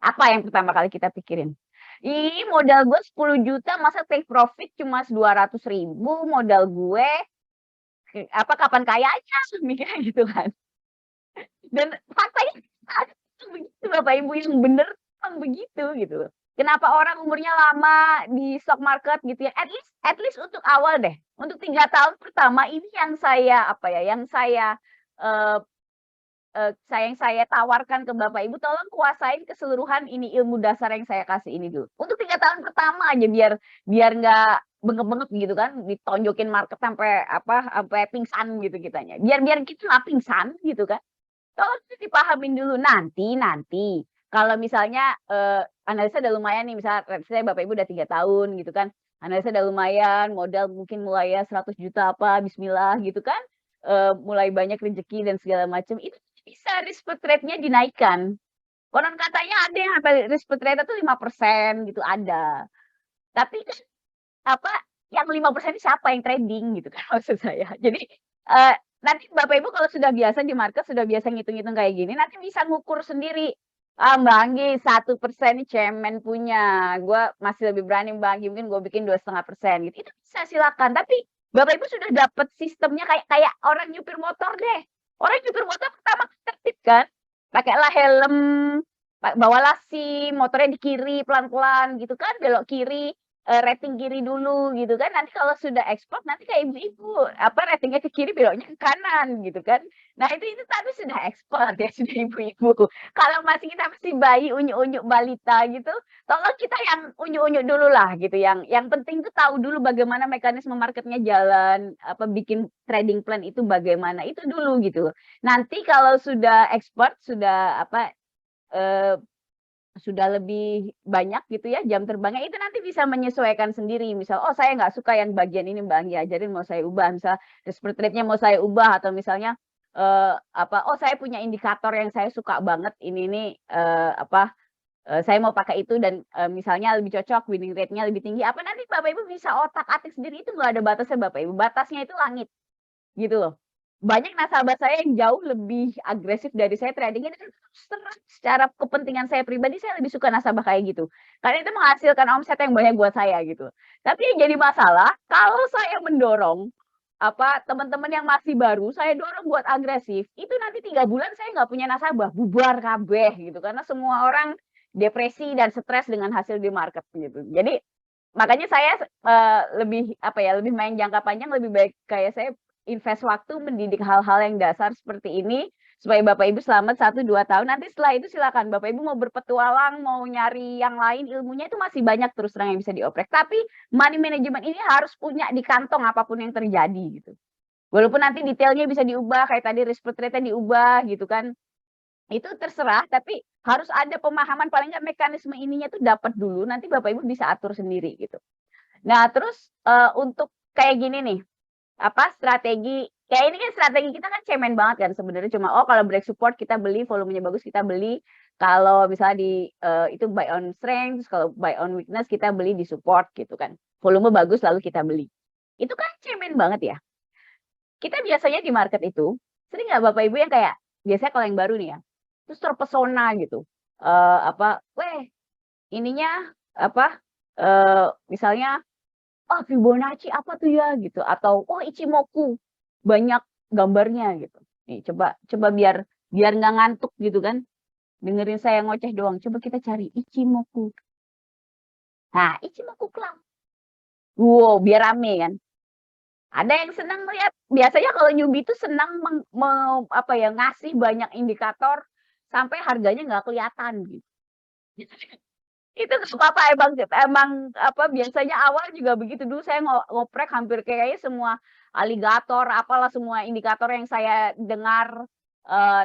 Apa yang pertama kali kita pikirin? Ih, modal gue 10 juta masa take profit cuma 200.000, modal gue apa kapan kayanya, mikirnya gitu kan. Dan faktanya begitu Bapak Ibu, yang bener memang begitu gitu. Kenapa orang umurnya lama di stock market gitu ya, at least untuk awal deh, untuk 3 tahun pertama ini yang saya, apa ya, yang saya, eee yang saya tawarkan ke Bapak Ibu, tolong kuasain keseluruhan ini ilmu dasar yang saya kasih ini dulu. Untuk 3 tahun pertama aja biar nggak bengep-bengep gitu kan, ditonjokin market sampai apa, sampai pingsan gitu kitanya. Biar kita nggak pingsan gitu kan. Tolong dipahamin dulu, nanti kalau misalnya, analisa udah lumayan nih, misal let's say Bapak Ibu udah 3 tahun gitu kan, analisa udah lumayan, modal mungkin mulai ya 100 juta apa, bismillah gitu kan, mulai banyak rezeki dan segala macam, itu bisa risk per trade-nya dinaikkan. Konon katanya ada yang sampai risk per trade itu 5% gitu, ada. Tapi kan, apa, yang 5% ini siapa yang trading gitu kan maksud saya. Jadi, nanti Bapak Ibu kalau sudah biasa di market, sudah biasa ngitung-ngitung kayak gini, nanti bisa ngukur sendiri. Mbak Anggi 1% ini cemen punya, gue masih lebih berani Mbak Anggi, mungkin gue bikin 2,5% gitu. Itu bisa silakan, tapi Bapak Ibu sudah dapat sistemnya kayak orang nyupir motor deh. Orang nyupir motor pertama tertib kan, pakailah helm, bawalah SIM, motornya di kiri pelan-pelan gitu kan, belok kiri, rating kiri dulu gitu kan, nanti kalau sudah ekspor nanti kayak ibu-ibu, apa, ratingnya ke kiri beloknya ke kanan gitu kan. Nah itu tapi sudah ekspor ya, sudah ibu-ibu. Kalau masih kita masih bayi, unyu-unyu balita gitu, tolong kita yang unyu-unyu dulu lah gitu, yang penting tuh tahu dulu bagaimana mekanisme marketnya jalan, apa, bikin trading plan itu bagaimana, itu dulu gitu. Nanti kalau sudah ekspor, sudah apa, sudah lebih banyak gitu ya jam terbangnya, itu nanti bisa menyesuaikan sendiri. Misal, oh saya nggak suka yang bagian ini Mbak Anggi ajarin, mau saya ubah. Misal risk per trade-nya mau saya ubah, atau misalnya, apa, oh saya punya indikator yang saya suka banget, ini nih, apa, saya mau pakai itu dan, misalnya lebih cocok, winning rate-nya lebih tinggi, apa, nanti Bapak Ibu bisa otak-atik sendiri, itu nggak ada batasnya Bapak Ibu, batasnya itu langit, gitu loh. banyak nasabah saya yang jauh lebih agresif dari saya trading-nya dan secara kepentingan saya pribadi, saya lebih suka nasabah kayak gitu. Karena itu menghasilkan omset yang banyak buat saya gitu. Tapi yang jadi masalah, kalau saya mendorong, teman-teman yang masih baru, saya dorong buat agresif, itu nanti 3 bulan saya nggak punya nasabah, bubar kabeh gitu. Karena semua orang depresi dan stres dengan hasil di market gitu. Jadi makanya saya lebih lebih main jangka panjang, lebih baik kayak saya invest waktu mendidik hal-hal yang dasar seperti ini supaya Bapak Ibu selamat 1-2 tahun. Nanti setelah itu silakan Bapak Ibu mau berpetualang, mau nyari yang lain, ilmunya itu masih banyak terus terang yang bisa dioprek. Tapi money management ini harus punya di kantong apapun yang terjadi gitu. Walaupun nanti detailnya bisa diubah kayak tadi risk rate-nya diubah gitu kan. Itu terserah, tapi harus ada pemahaman paling nggak mekanisme ininya tuh dapat dulu, nanti Bapak Ibu bisa atur sendiri gitu. Nah terus, untuk kayak gini nih, strategi kayak ini kan strategi kita kan cemen banget kan sebenarnya cuma, oh kalau break support kita beli, volumenya bagus kita beli, kalau misalnya itu buy on strength, terus kalau buy on weakness kita beli di support gitu kan. Volume bagus lalu kita beli. Itu kan cemen banget ya. Kita biasanya di market itu, sering nggak Bapak Ibu yang kayak biasanya kalau yang baru nih ya, terus terpesona gitu, "Weh, ininya," misalnya, "Oh Fibonacci apa tuh ya?" Gitu, atau, "Oh Ichimoku, banyak gambarnya," gitu. Nih coba coba biar biar nggak ngantuk gitu kan, dengerin saya ngoceh doang, coba kita cari Ichimoku. Nah, Ichimoku Club. Wow, biar rame kan. Ada yang senang lihat biasanya kalau newbie itu senang ngasih banyak indikator sampai harganya nggak kelihatan gitu. Itu nggak apa-apa emang biasanya awal juga begitu dulu saya ngoprek hampir kayaknya semua aligator, apalah semua indikator yang saya dengar,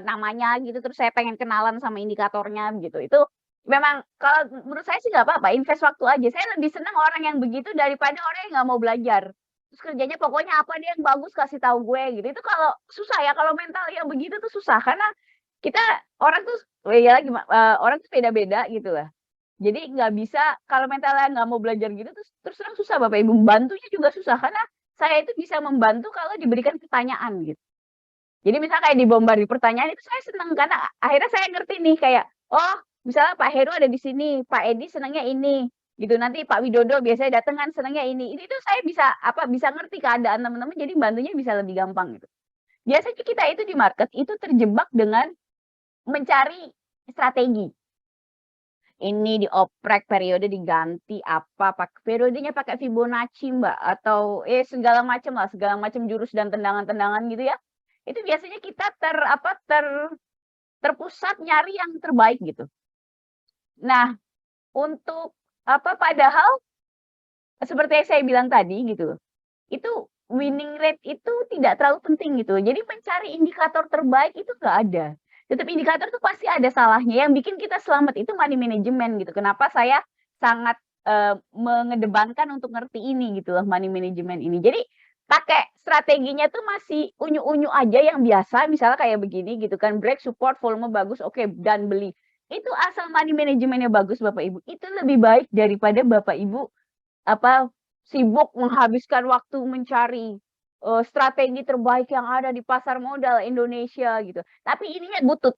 namanya gitu, terus saya pengen kenalan sama indikatornya gitu. Itu memang kalau menurut saya sih nggak apa-apa, invest waktu aja. Saya lebih senang orang yang begitu daripada orang yang nggak mau belajar. Terus kerjanya pokoknya apa deh yang bagus kasih tahu gue gitu. Itu kalau susah ya, kalau mental yang begitu tuh susah karena kita orang tuh ya orang tuh beda-beda gitu lah. Jadi nggak bisa kalau mentalnya nggak mau belajar gitu terus terang susah Bapak Ibu, membantunya juga susah karena saya itu bisa membantu kalau diberikan pertanyaan gitu. Jadi misalnya kayak dibombardir pertanyaan itu saya senang karena akhirnya saya ngerti nih kayak, oh misalnya Pak Heru ada di sini, Pak Edi senangnya ini, gitu. Nanti Pak Widodo biasanya datang kan senangnya ini. Itu saya bisa ngerti keadaan teman-teman jadi bantunya bisa lebih gampang gitu. Biasanya kita itu di market itu terjebak dengan mencari strategi. Ini dioprek, periode diganti, periodenya pakai Fibonacci, Mbak, atau segala macam lah, segala macam jurus dan tendangan-tendangan gitu ya. Itu biasanya kita terpusat nyari yang terbaik gitu. Nah, untuk padahal seperti yang saya bilang tadi gitu, itu winning rate itu tidak terlalu penting gitu. Jadi mencari indikator terbaik itu nggak ada. Tetap indikator tuh pasti ada salahnya. Yang bikin kita selamat itu money management gitu. Kenapa saya sangat mengedepankan untuk ngerti ini gitu loh, money management ini. Jadi pakai strateginya tuh masih unyu-unyu aja yang biasa, misalnya kayak begini gitu kan, break support, volume bagus, oke, dan beli. Itu asal money manajemennya bagus Bapak Ibu, itu lebih baik daripada Bapak Ibu sibuk menghabiskan waktu mencari, strategi terbaik yang ada di pasar modal Indonesia gitu. Tapi ininya butut,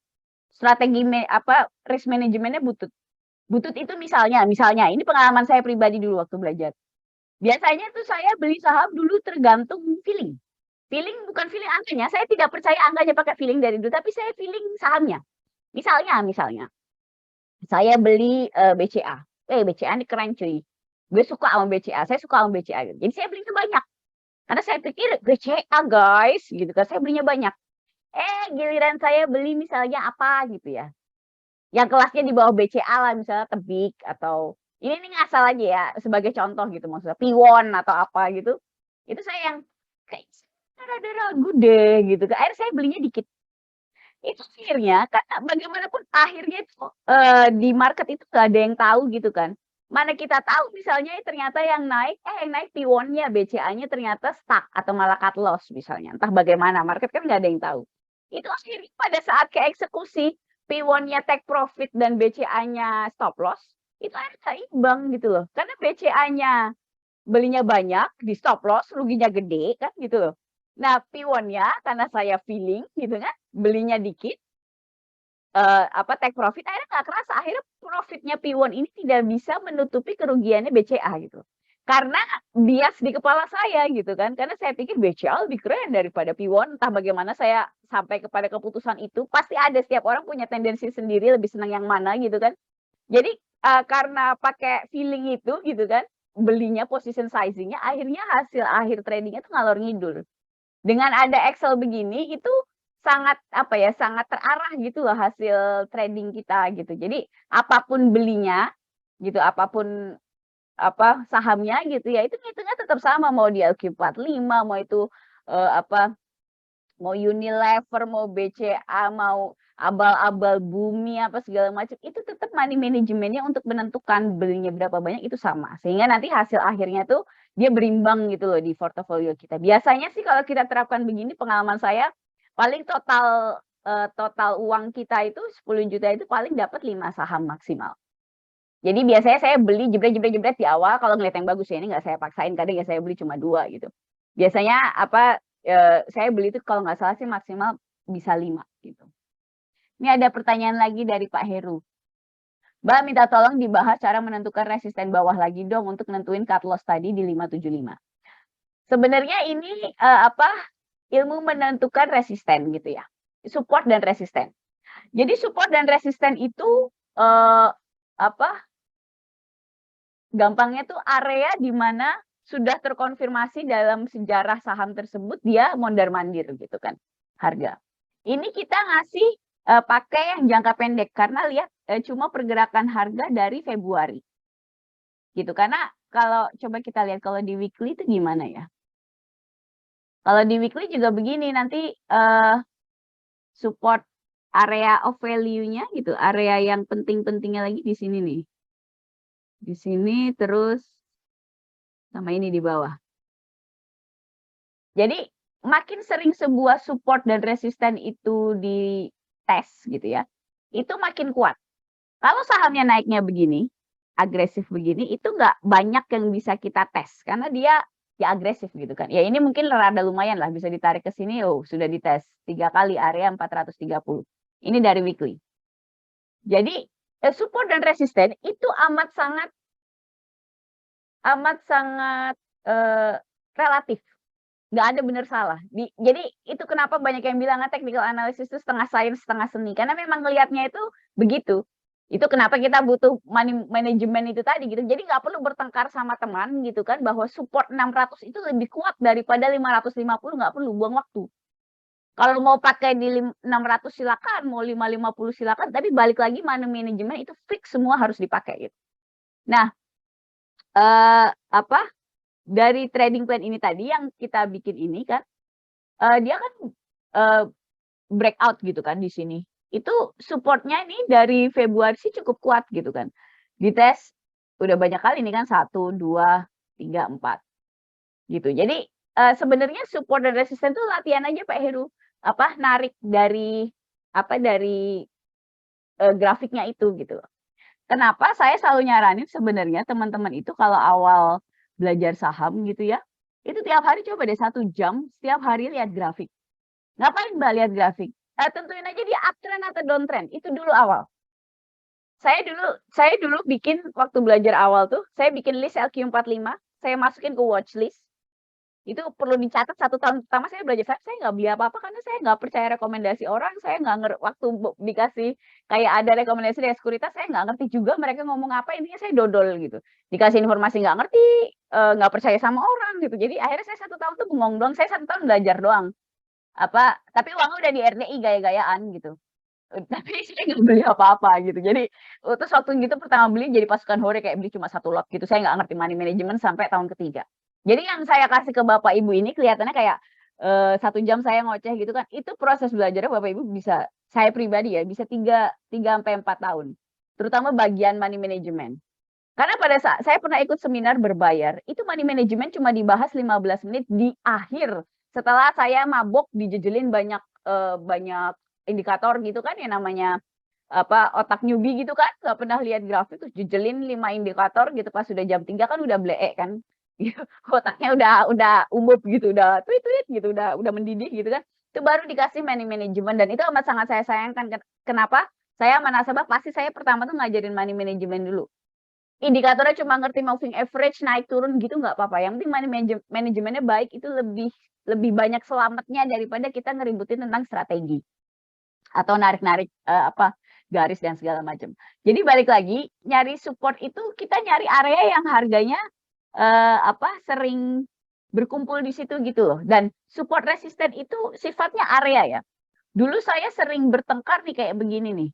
strategi risk manajemennya butut. Butut itu misalnya ini pengalaman saya pribadi dulu waktu belajar. Biasanya tuh saya beli saham dulu tergantung feeling. Feeling bukan feeling angkanya, saya tidak percaya angkanya pakai feeling dari dulu, tapi saya feeling sahamnya. Misalnya, saya beli, BCA, BCA ini keren cuy. Gue suka sama BCA, saya suka sama BCA gitu. Jadi saya belinya banyak. Karena saya pikir BCA guys gitu kan, saya belinya banyak. Giliran saya beli misalnya apa gitu ya, yang kelasnya di bawah BCA lah misalnya Tebik atau ini nih ngasal aja ya sebagai contoh gitu maksudnya Piwon atau apa gitu. Itu saya yang kayak rada ragu deh gitu kan. Akhirnya saya belinya dikit. Itu akhirnya karena bagaimanapun akhirnya itu, di market itu nggak ada yang tahu gitu kan. Mana kita tahu misalnya ternyata yang naik Piwonnya, BCA-nya ternyata stuck atau malah cut loss misalnya, entah bagaimana, market kan nggak ada yang tahu. Itu akhirnya pada saat keeksekusi, Piwonnya take profit dan BCA-nya stop loss, itu akhirnya imbang gitu loh. Karena BCA-nya belinya banyak, di stop loss, ruginya gede kan gitu loh. Nah, piwonnya karena saya feeling gitu kan, belinya dikit, take profit, akhirnya nggak kerasa, akhirnya profitnya piwon ini tidak bisa menutupi kerugiannya BCA gitu. Karena bias di kepala saya gitu kan, karena saya pikir BCA lebih keren daripada piwon, entah bagaimana saya sampai kepada keputusan itu, pasti ada, setiap orang punya tendensi sendiri lebih senang yang mana gitu kan. Jadi, karena pakai feeling itu gitu kan, belinya position sizing-nya, akhirnya hasil akhir trading-nya tuh ngalor ngidul. Dengan ada Excel begini, itu sangat, apa ya, sangat terarah gitu loh hasil trading kita gitu. Jadi, apapun belinya gitu, apapun sahamnya gitu ya, itu ngitungnya tetap sama, mau di LQ45, mau itu, mau Unilever, mau BCA, mau abal-abal bumi, apa segala macam, itu tetap money manajemennya untuk menentukan belinya berapa banyak itu sama. Sehingga nanti hasil akhirnya tuh dia berimbang gitu loh di portofolio kita. Biasanya sih kalau kita terapkan begini, pengalaman saya paling total uang kita itu 10 juta itu paling dapat 5 saham maksimal. Jadi biasanya saya beli jebret-jebret-jebret di awal kalau ngeliat yang bagus ya, ini nggak saya paksain, kadang ya saya beli cuma 2 gitu. Biasanya saya beli itu kalau nggak salah sih maksimal bisa 5 gitu. Ini ada pertanyaan lagi dari Pak Heru. Mbak minta tolong dibahas cara menentukan resisten bawah lagi dong untuk nentuin cut loss tadi di 575. Sebenarnya ini ilmu menentukan resisten gitu ya. Support dan resisten. Jadi support dan resisten itu gampangnya tuh area di mana sudah terkonfirmasi dalam sejarah saham tersebut dia mondar-mandir gitu kan harga. Ini kita ngasih pakai yang jangka pendek karena lihat cuma pergerakan harga dari Februari. Gitu. Karena kalau coba kita lihat kalau di weekly itu gimana ya? Kalau di weekly juga begini nanti support area of value-nya gitu, area yang penting-pentingnya lagi di sini nih. Di sini terus sama ini di bawah. Jadi makin sering sebuah support dan resisten itu dites gitu ya, itu makin kuat. Kalau sahamnya naiknya begini, agresif begini, itu nggak banyak yang bisa kita tes karena dia ya agresif gitu kan. Ya ini mungkin rada lumayan lah bisa ditarik ke sini, oh sudah dites 3 kali area 430. Ini dari weekly. Jadi support dan resisten itu amat sangat relatif. Nggak ada benar salah. Jadi itu kenapa banyak yang bilang technical analysis itu setengah sains, setengah seni. Karena memang ngelihatnya itu begitu. Itu kenapa kita butuh money management itu tadi gitu. Jadi nggak perlu bertengkar sama teman gitu kan bahwa support 600 itu lebih kuat daripada 550, nggak perlu buang waktu. Kalau mau pakai di 600 silakan, mau 550 silakan, tapi balik lagi money management itu fix semua harus dipakai gitu. Nah, dari trading plan ini tadi yang kita bikin ini kan, dia kan breakout gitu kan di sini. Itu supportnya ini dari Februari sih cukup kuat gitu kan. Dites udah banyak kali nih kan 1, 2, 3, 4 gitu. Jadi sebenarnya support dan resisten tuh latihan aja Pak Heru. Narik dari grafiknya itu gitu. Kenapa saya selalu nyaranin sebenarnya teman-teman itu kalau awal belajar saham gitu ya, itu tiap hari coba deh 1 jam, setiap hari lihat grafik. Ngapain Mbak lihat grafik? Tentuin aja dia uptrend atau downtrend, itu dulu awal. Saya dulu bikin waktu belajar awal tuh, saya bikin list LQ45, saya masukin ke watchlist. Itu perlu dicatat 1 tahun pertama saya belajar saham, saya nggak beli apa-apa karena saya nggak percaya rekomendasi orang, saya nggak waktu dikasih kayak ada rekomendasi dari sekuritas, saya nggak ngerti juga mereka ngomong apa, intinya saya dodol gitu. Dikasih informasi nggak ngerti, nggak percaya sama orang gitu. Jadi akhirnya saya 1 tahun tuh bengong doang, saya 1 tahun belajar doang. Tapi uangnya udah di RDI gaya-gayaan gitu. Tapi saya nggak beli apa-apa gitu. Jadi terus waktu gitu pertama beli jadi pasukan hore kayak beli cuma 1 lot gitu. Saya nggak ngerti money management sampai tahun ketiga. Jadi yang saya kasih ke bapak ibu ini kelihatannya kayak 1 jam saya ngoceh gitu kan. Itu proses belajarnya bapak ibu bisa, saya pribadi ya bisa 3 sampai 4 tahun. Terutama bagian money management. Karena pada saat saya pernah ikut seminar berbayar, itu money management cuma dibahas 15 menit di akhir. Setelah saya mabok dijejelin banyak indikator gitu kan yang namanya otak newbie gitu kan, nggak pernah lihat grafik terus jejelin 5 indikator gitu pas sudah jam 3 kan udah bleek kan. gitu, otaknya udah umum gitu, udah tweet-tweet gitu, udah mendidih gitu kan, itu baru dikasih money management dan itu amat sangat saya sayangkan. Kenapa? Saya sama nasabah pasti saya pertama tuh ngajarin money management dulu. Indikatornya cuma ngerti moving average naik turun gitu nggak apa-apa, yang penting money manajemennya baik itu lebih lebih banyak selamatnya daripada kita ngeributin tentang strategi atau narik-narik, garis dan segala macam. Jadi balik lagi, nyari support itu kita nyari area yang harganya, sering berkumpul di situ gitu loh, dan support resisten itu sifatnya area ya. Dulu saya sering bertengkar nih kayak begini nih,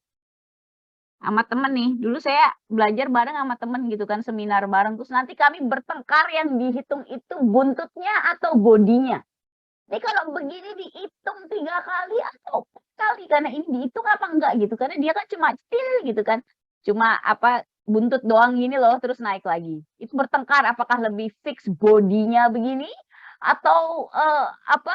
sama temen nih. Dulu saya belajar bareng sama temen gitu kan, seminar bareng, terus nanti kami bertengkar yang dihitung itu buntutnya atau bodinya. Ini kalau begini dihitung 3 kali atau 4 kali, karena ini dihitung apa enggak gitu, karena dia kan cuma gitu kan, cuma buntut doang gini loh terus naik lagi. Itu bertengkar apakah lebih fix bodinya begini atau,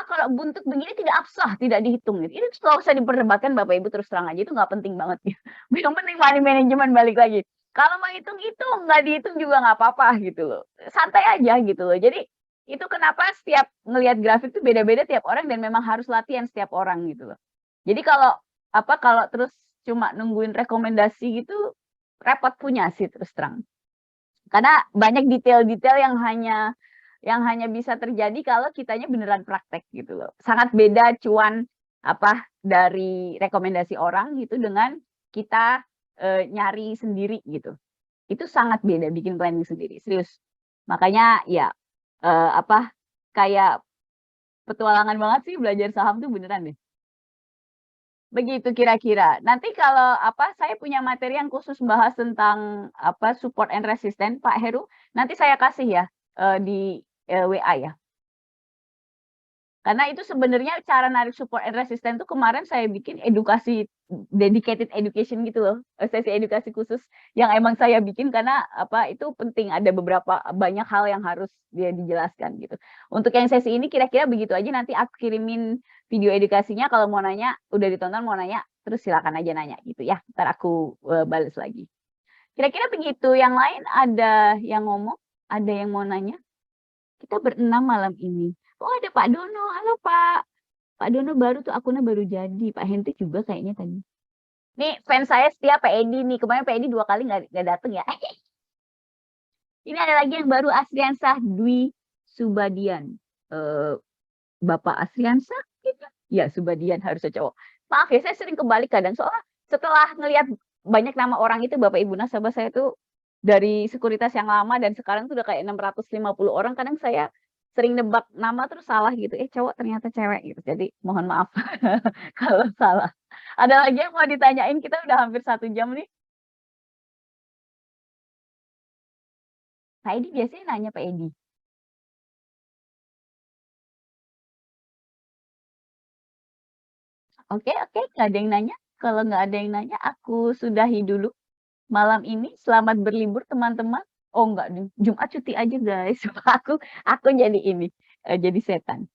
kalau buntut begini tidak absah, tidak dihitung gitu. Ini nggak usah diperdebatkan Bapak Ibu, terus terang aja itu nggak penting banget gitu. Yang penting money management balik lagi. Kalau mau hitung-hitung, nggak dihitung juga nggak apa-apa gitu loh. Santai aja gitu loh. Jadi itu kenapa setiap ngelihat grafik itu beda-beda tiap orang dan memang harus latihan setiap orang gitu loh. Jadi kalau terus cuma nungguin rekomendasi gitu, repot punya sih terus terang. Karena banyak detail-detail yang hanya bisa terjadi kalau kitanya beneran praktek gitu loh. Sangat beda cuan dari rekomendasi orang gitu dengan kita, nyari sendiri gitu. Itu sangat beda bikin planning sendiri, serius. Makanya ya, eee, apa, kayak petualangan banget sih belajar saham tuh beneran deh. Begitu kira-kira. Nanti kalau saya punya materi yang khusus bahas tentang support and resistance Pak Heru, nanti saya kasih ya, di, WA ya. Karena itu sebenarnya cara narik support and resistance tuh kemarin saya bikin edukasi, dedicated education gitu loh, sesi edukasi khusus yang emang saya bikin karena itu penting, ada banyak hal yang harus dia dijelaskan gitu. Untuk yang sesi ini kira-kira begitu aja, nanti aku kirimin video edukasinya, kalau mau nanya, udah ditonton mau nanya, terus silakan aja nanya gitu ya, entar aku, bales lagi. Kira-kira begitu, yang lain ada yang ngomong? Ada yang mau nanya? Kita berenam malam ini. Oh, ada Pak Dono, halo Pak. Pak Dono baru tuh akunnya baru jadi, Pak Hentik juga kayaknya tadi. Nih fans saya setia Pak Edi nih, kemarin Pak Edi 2 kali nggak dateng ya. Ini ada lagi yang baru Asriansah Dwi Subadian. Bapak Asriansah gitu? Ya Subadian harusnya cowok. Maaf ya saya sering kebalik kadang, soalnya setelah ngelihat banyak nama orang itu Bapak Ibu nasabah saya tuh dari sekuritas yang lama dan sekarang tuh udah kayak 650 orang, kadang saya sering nebak nama terus salah gitu, cowok ternyata cewek gitu. Jadi mohon maaf kalau salah. Ada lagi yang mau ditanyain? Kita udah hampir 1 jam nih. Pak Edi biasanya nanya Pak Edi. Oke oke, nggak ada yang nanya? Kalau nggak ada yang nanya, aku sudahi dulu malam ini. Selamat berlibur teman-teman. Oh enggak deh, Jumat cuti aja guys. Aku jadi ini, jadi setan.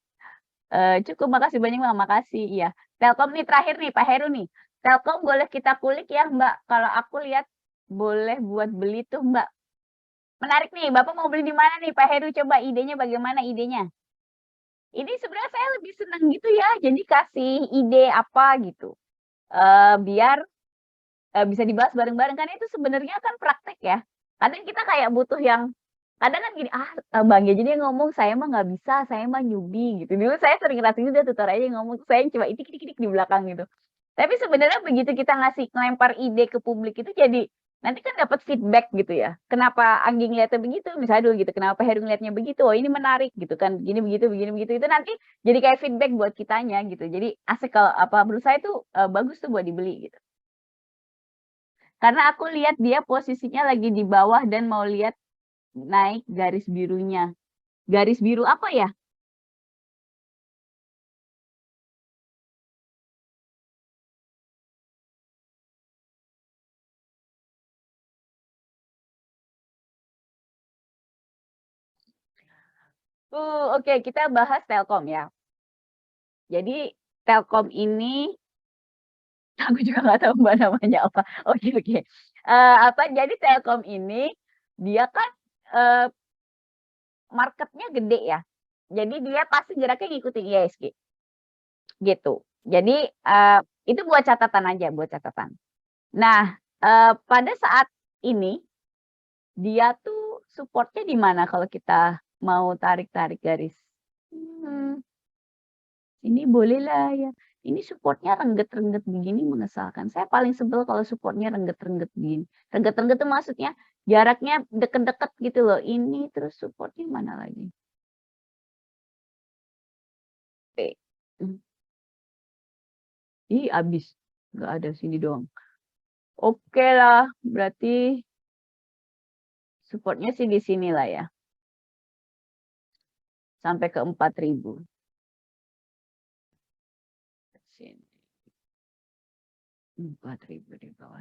Cukup, makasih banyak Mbak, makasih, iya. Telkom nih terakhir nih, Pak Heru nih. Telkom boleh kita kulik ya Mbak, kalau aku lihat boleh buat beli tuh Mbak. Menarik nih, Bapak mau beli di mana nih Pak Heru? Coba idenya bagaimana idenya? Ini sebenarnya saya lebih senang gitu ya, jadi kasih ide apa gitu, biar, bisa dibahas bareng-bareng, karena itu sebenarnya kan praktek ya. Kadang kita kayak butuh yang kadang kan gini, Bang ya jadi ngomong, "Saya mah nggak bisa, saya mah newbie," gitu. Dulu saya sering ngerasain udah tutor aja ngomong, saya cuma itik-itik di belakang gitu. Tapi sebenarnya begitu kita ngelempar ide ke publik itu jadi nanti kan dapat feedback gitu ya. Kenapa Anggi ngeliatnya begitu, misalnya dulu gitu, kenapa Heru ngeliatnya begitu, oh ini menarik gitu kan, gini begitu begini begitu. Itu nanti jadi kayak feedback buat kitanya gitu. Jadi asik kalau menurut saya tuh, bagus tuh buat dibeli gitu. Karena aku lihat dia posisinya lagi di bawah dan mau lihat naik garis birunya. Garis biru apa ya? Oke, kita bahas Telkom ya. Jadi Telkom ini aku juga nggak tahu Mbak namanya apa. Oke oke. Jadi Telkom ini dia kan, eee, marketnya gede ya. Jadi dia pasti geraknya ngikutin IHSG. Gitu. Jadi itu buat catatan aja, buat catatan. Nah, pada saat ini dia tuh supportnya di mana kalau kita mau tarik-tarik garis? Ini bolehlah ya. Ini supportnya rengget-rengget begini mengesalkan. Saya paling sebel kalau supportnya rengget-rengget begini. Rengget-rengget itu maksudnya jaraknya deket-deket gitu loh. Ini terus supportnya mana lagi? Oke. Ih, habis. Nggak ada sini doang. Oke lah, berarti supportnya sih di sini lah ya. Sampai ke 4.000. Sini. 4.000 di bawah.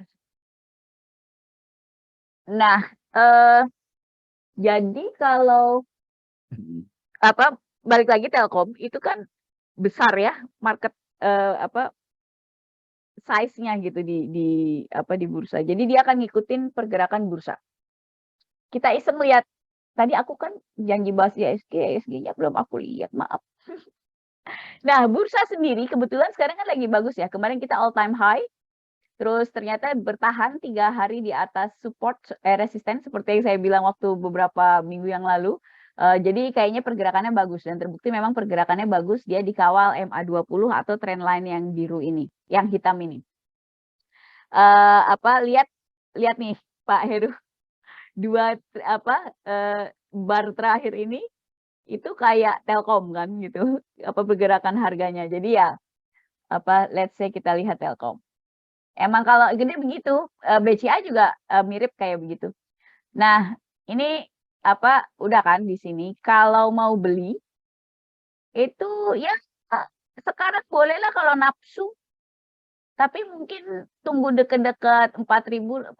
Nah, jadi kalau balik lagi Telkom itu kan besar ya market size-nya gitu di bursa. Jadi dia akan ngikutin pergerakan bursa. Kita iseng lihat tadi aku kan janji bahas IHSG-nya belum aku lihat, maaf. Nah, bursa sendiri kebetulan sekarang kan lagi bagus ya. Kemarin kita all time high. Terus ternyata bertahan 3 hari di atas support resisten seperti yang saya bilang waktu beberapa minggu yang lalu. Jadi kayaknya pergerakannya bagus dan terbukti memang pergerakannya bagus, dia dikawal MA20 atau trendline yang biru ini, yang hitam ini. Lihat nih Pak Heru, bar terakhir ini itu kayak Telkom kan gitu, pergerakan harganya. Jadi ya let's say kita lihat Telkom. Emang kalau gede begitu, BCA juga mirip kayak begitu. Nah, ini udah kan di sini. Kalau mau beli itu ya sekarang bolehlah kalau nafsu. Tapi mungkin tunggu deket-deket 4.200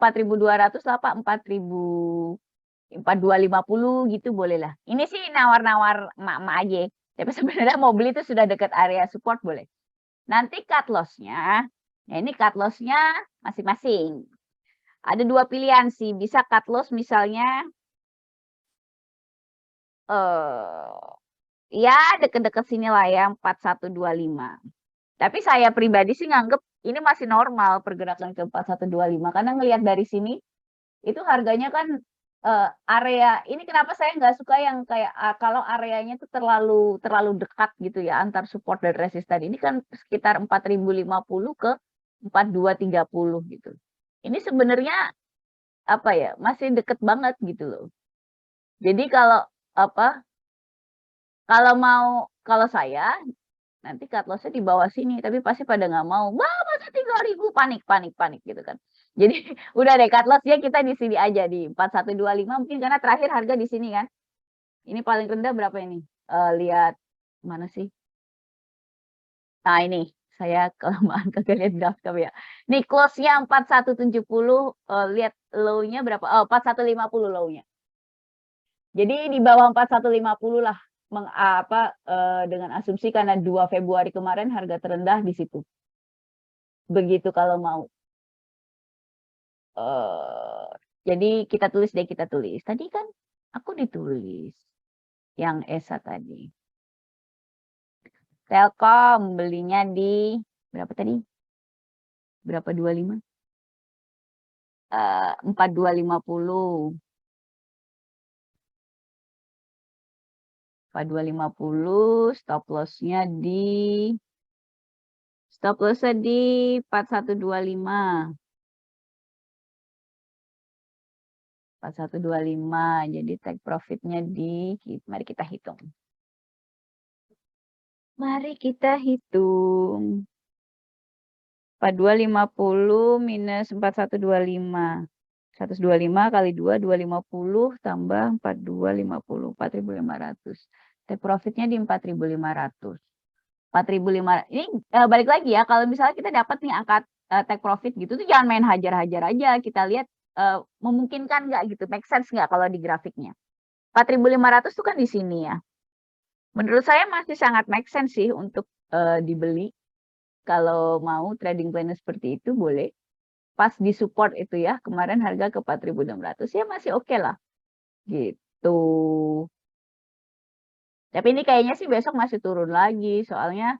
lah Pak, 4.250 gitu bolehlah. Ini sih nawar-nawar emak-emak aja. Tapi sebenarnya mau beli itu sudah dekat area support boleh. Nanti cut loss-nya, ya ini cut loss-nya masing-masing. Ada 2 pilihan sih, bisa cut loss misalnya ya deket-deket sini lah ya 4125. Tapi saya pribadi sih nganggep ini masih normal pergerakan ke 4125 karena ngelihat dari sini itu harganya kan area ini kenapa saya nggak suka yang kayak kalau areanya itu terlalu dekat gitu ya antar support dan resisten. Ini kan sekitar 4.050 ke 4.230 gitu. Ini sebenarnya masih deket banget gitu loh. Jadi kalau kalau saya nanti cut loss-nya di bawah sini, tapi pasti pada nggak mau. Wah, masa 3.000 panik gitu kan. Jadi udah deh cut loss-nya kita di sini aja di 4125 mungkin karena terakhir harga di sini kan. Ini paling rendah berapa ini? Lihat mana sih? Nah, ini saya kelamaan kagak lihat grafik ya. Nih close-nya 4170, lihat low-nya berapa? Oh, 4150 low-nya. Jadi di bawah 4150 lah dengan asumsi karena 2 Februari kemarin harga terendah di situ. Begitu kalau mau. Jadi kita tulis deh, kita tulis. Tadi kan aku ditulis yang ESA tadi. Telkom belinya di berapa tadi? Berapa 25? 4250. 4250 stop loss-nya di 4125. 4125. Jadi take profit-nya mari kita hitung. Mari kita hitung. 4250 minus 4125. 125 kali 2, 250 tambah 4250, 4.500. Take profit-nya di 4.500. 4.500. Ini balik lagi ya, kalau misalnya kita dapat nih angka take profit gitu tuh jangan main hajar-hajar aja. Kita lihat memungkinkan nggak gitu, make sense nggak kalau di grafiknya. 4.500 tuh kan di sini ya. Menurut saya masih sangat make sense sih untuk dibeli. Kalau mau trading plan seperti itu boleh. Pas di support itu ya, kemarin harga ke 4.600 ya masih oke lah. Gitu. Tapi ini kayaknya sih besok masih turun lagi, soalnya,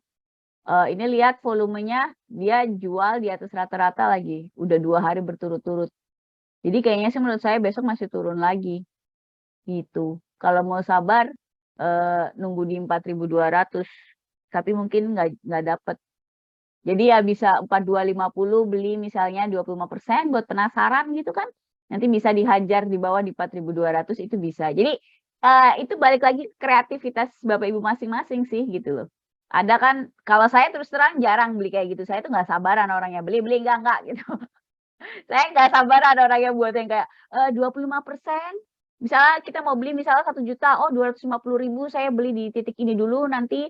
ini lihat volumenya dia jual di atas rata-rata lagi, udah 2 hari berturut-turut. Jadi kayaknya sih menurut saya besok masih turun lagi, gitu. Kalau mau sabar, nunggu di 4.200, tapi mungkin nggak dapet. Jadi ya bisa 4.250 beli misalnya 25% buat penasaran gitu kan, nanti bisa dihajar di bawah di 4.200 itu bisa. Jadi, itu balik lagi ke kreativitas Bapak Ibu masing-masing sih gitu loh. Ada kan kalau saya terus terang jarang beli kayak gitu, saya tuh nggak sabaran orangnya, "Beli beli, enggak," gitu. Saya nggak sabaran orangnya buat yang kayak, 25%, misalnya kita mau beli misalnya 1.000.000, oh 250.000 saya beli di titik ini dulu, nanti,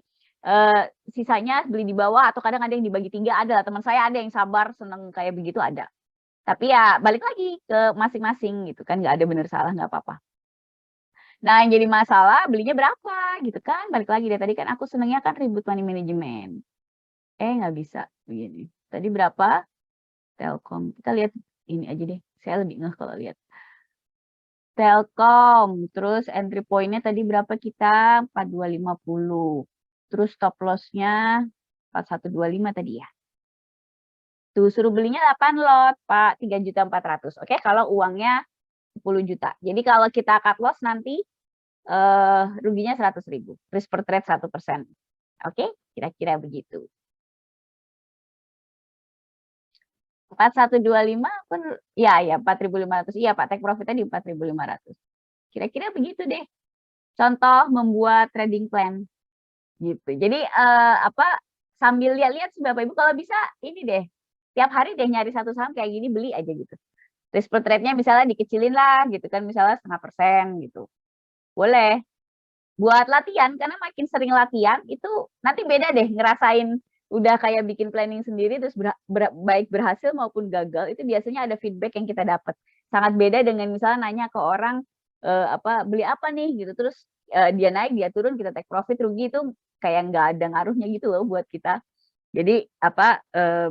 sisanya beli di bawah atau kadang ada yang dibagi 3, ada, teman saya ada yang sabar seneng kayak begitu ada. Tapi ya balik lagi ke masing-masing gitu kan, nggak ada bener salah, nggak apa-apa. Nah yang jadi masalah belinya berapa gitu kan, balik lagi dari tadi kan aku senengnya kan ribut money management, nggak bisa begini. Tadi berapa? Telkom, kita lihat ini aja deh, saya lebih ngeh kalau lihat. Telkom, terus entry point-nya tadi berapa kita? 4250. Terus stop loss-nya 4125 tadi ya. Tuh suruh belinya 8 lot, Pak, 3.400.000. Oke, kalau uangnya 10 juta. Jadi kalau kita cut loss nanti ruginya 100.000. Risk per trade 1%. Oke, kira-kira begitu. 4125 pun ya 4.500. Iya, Pak, take profit-nya di 4.500. Kira-kira begitu deh. Contoh membuat trading plan gitu. Jadi, sambil lihat-lihat sih Bapak Ibu kalau bisa ini deh, tiap hari deh nyari satu saham kayak gini beli aja gitu. Risk per trade-nya misalnya dikecilin lah gitu kan, misalnya 0,5% gitu. Boleh. Buat latihan, karena makin sering latihan itu nanti beda deh ngerasain udah kayak bikin planning sendiri terus baik berhasil maupun gagal itu biasanya ada feedback yang kita dapat. Sangat beda dengan misalnya nanya ke orang, "Beli apa nih?" Gitu, terus, dia naik, dia turun, kita take profit, rugi itu kayak nggak ada ngaruhnya gitu loh buat kita. Jadi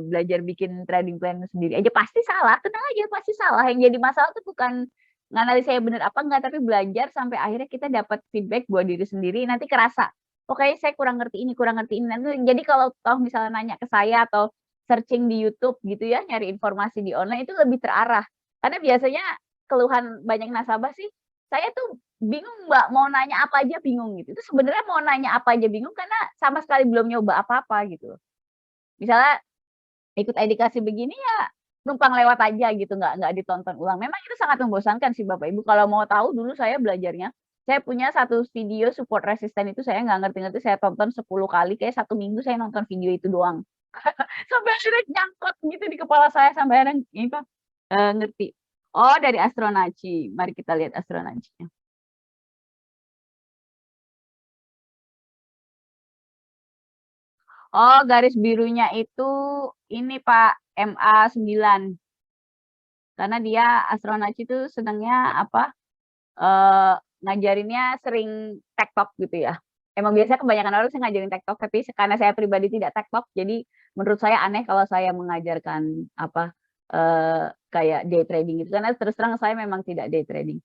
belajar bikin trading plan sendiri aja pasti salah, tenang aja pasti salah, yang jadi masalah tuh bukan nganalisa saya bener apa enggak, tapi belajar sampai akhirnya kita dapat feedback buat diri sendiri, nanti kerasa, "Oh kayaknya saya kurang ngerti ini." Nanti jadi kalau toh misalnya nanya ke saya atau searching di YouTube gitu ya, nyari informasi di online itu lebih terarah. Karena biasanya keluhan banyak nasabah sih, "Saya tuh bingung Mbak, mau nanya apa aja bingung," gitu. Itu sebenarnya mau nanya apa aja bingung karena sama sekali belum nyoba apa-apa gitu. Misalnya ikut edukasi begini ya numpang lewat aja gitu, nggak ditonton ulang. Memang itu sangat membosankan sih Bapak Ibu, kalau mau tahu dulu saya belajarnya, saya punya satu video support resisten itu saya nggak ngerti-ngerti, saya tonton 10 kali, kayak 1 minggu saya nonton video itu doang. Sampai akhirnya nyangkut gitu di kepala saya, sampai akhirnya ini Pak, ngerti. Oh dari Astronaci, mari kita lihat Astronaci-nya. Oh garis birunya itu ini Pak, MA9. Karena dia Astronaci itu senangnya ngajarinnya sering tektok gitu ya. Emang biasanya kebanyakan orang sih ngajarin tektok, tapi karena saya pribadi tidak tektok, jadi menurut saya aneh kalau saya mengajarkan kayak day trading gitu, karena terus terang saya memang tidak day trading.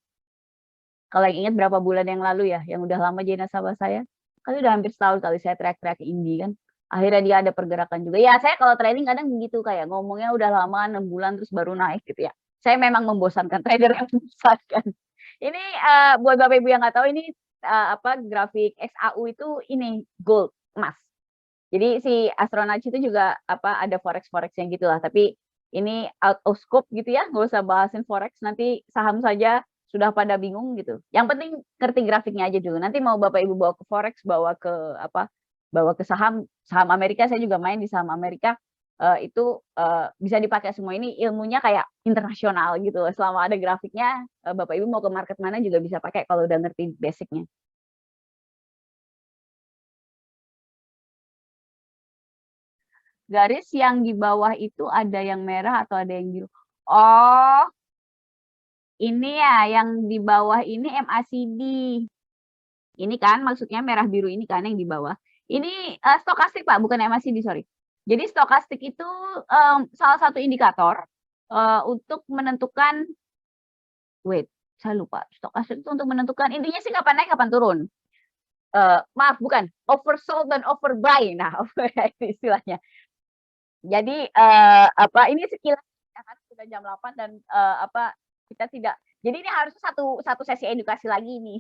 Kalau yang ingat berapa bulan yang lalu ya, yang udah lama jadi nasabah saya, kali udah hampir setahun kali saya teriak-teriak ke Indi kan, akhirnya dia ada pergerakan juga. Ya saya kalau trading kadang begitu, kayak ngomongnya udah lama 6 bulan terus baru naik gitu ya. Saya memang membosankan, trader yang membosankan. Ini, buat Bapak Ibu yang nggak tahu ini, grafik XAU itu ini, gold, emas. Jadi si Astronaci itu juga ada forex-forex-nya gitulah, tapi ini out of scope gitu ya, nggak usah bahasin forex, nanti saham saja sudah pada bingung gitu. Yang penting ngerti grafiknya aja dulu, nanti mau Bapak Ibu bawa ke forex, bawa ke saham, saham Amerika, saya juga main di saham Amerika, itu, bisa dipakai semua, ini ilmunya kayak internasional gitu loh, selama ada grafiknya, Bapak Ibu mau ke market mana juga bisa pakai kalau udah ngerti basic-nya. Garis yang di bawah itu ada yang merah atau ada yang biru? Oh, ini ya yang di bawah ini MACD. Ini kan maksudnya merah biru ini kan yang di bawah. Ini, stokastik Pak, bukan MACD, sorry. Jadi stokastik itu, salah satu indikator, untuk menentukan wait, saya lupa. Stokastik itu untuk menentukan intinya sih kapan naik, kapan turun. maaf bukan, oversold dan overbuy. Nah, itu istilahnya. Jadi, apa, ini sekilas ya kan sudah jam 8 dan, apa, kita tidak jadi ini harus satu satu sesi edukasi lagi nih,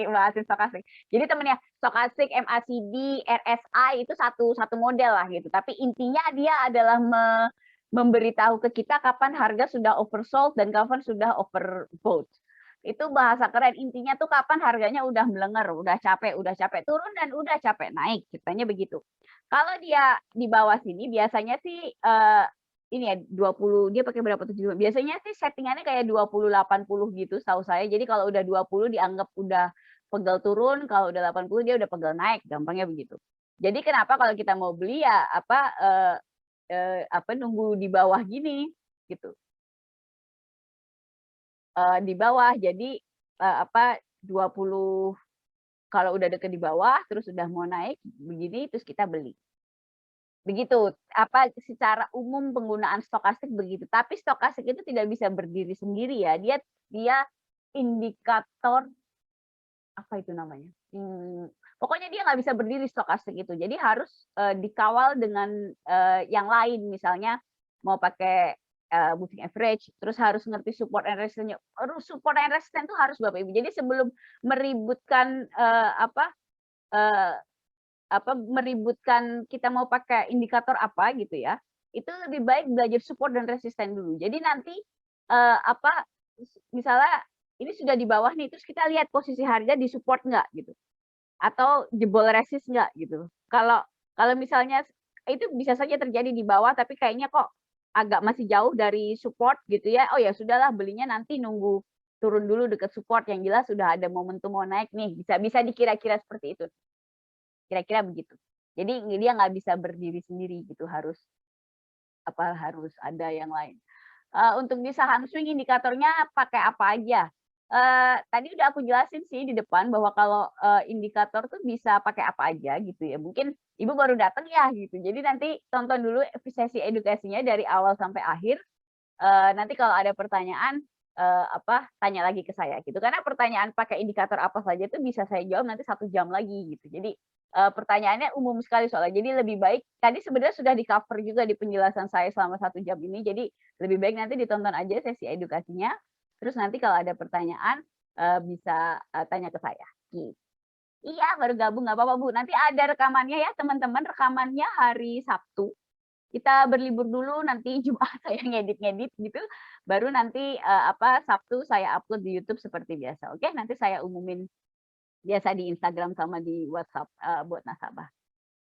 bahasin stokastik. Jadi temennya stokastik, MACD, RSI itu satu model lah gitu, tapi intinya dia adalah memberitahu ke kita kapan harga sudah oversold dan kapan sudah overbought. Itu bahasa keren, intinya tuh kapan harganya udah melenger, udah capek turun dan udah capek naik, ceritanya begitu. Kalau dia di bawah sini biasanya sih, ini ya 20 dia pakai berapa tuh biasanya sih settingannya kayak 20, 80 gitu setahu saya. Jadi kalau udah 20 dianggap udah pegel turun, kalau udah 80 dia udah pegel naik, gampangnya begitu. Jadi kenapa kalau kita mau beli ya apa, apa, nunggu di bawah gini, gitu. Di bawah jadi, apa, 20 kalau udah deket di bawah, terus udah mau naik begini, terus kita beli. Begitu, apa, secara umum penggunaan stokastik begitu. Tapi stokastik itu tidak bisa berdiri sendiri ya, dia dia indikator, apa itu namanya, pokoknya dia nggak bisa berdiri stokastik itu. Jadi harus, dikawal dengan, yang lain. Misalnya mau pakai, moving average, terus harus ngerti support and resistance-nya. Support and resistance itu harus Bapak Ibu. Jadi sebelum meributkan, eee meributkan kita mau pakai indikator apa gitu ya, itu lebih baik belajar support dan resisten dulu. Jadi nanti, apa, misalnya ini sudah di bawah nih, terus kita lihat posisi harga di support nggak gitu, atau jebol resist nggak gitu. Kalau kalau misalnya itu bisa saja terjadi di bawah, tapi kayaknya kok agak masih jauh dari support gitu ya, oh ya sudahlah belinya nanti nunggu turun dulu deket support, yang jelas sudah ada momentum mau naik nih, bisa bisa dikira-kira seperti itu. Kira-kira begitu. Jadi dia nggak bisa berdiri sendiri gitu, harus apa, harus ada yang lain. Untuk di saham swing indikatornya pakai apa aja? Tadi udah aku jelasin sih di depan bahwa kalau, indikator tuh bisa pakai apa aja gitu ya. Mungkin Ibu baru datang ya gitu, jadi nanti tonton dulu sesi edukasinya dari awal sampai akhir. Nanti kalau ada pertanyaan, apa, tanya lagi ke saya gitu. Karena pertanyaan pakai indikator apa saja itu bisa saya jawab nanti 1 jam lagi gitu. Jadi, pertanyaannya umum sekali soalnya. Jadi lebih baik tadi sebenarnya sudah di-cover juga di penjelasan saya selama 1 jam ini. Jadi lebih baik nanti ditonton aja sesi edukasinya, terus nanti kalau ada pertanyaan, bisa, tanya ke saya, gitu. Iya, baru gabung nggak apa-apa, Bu. Nanti ada rekamannya ya teman-teman, rekamannya hari Sabtu. Kita berlibur dulu, nanti Jumat saya ngedit-ngedit gitu, baru nanti, apa, Sabtu saya upload di YouTube seperti biasa, oke? Nanti saya umumin biasa di Instagram sama di WhatsApp, buat nasabah.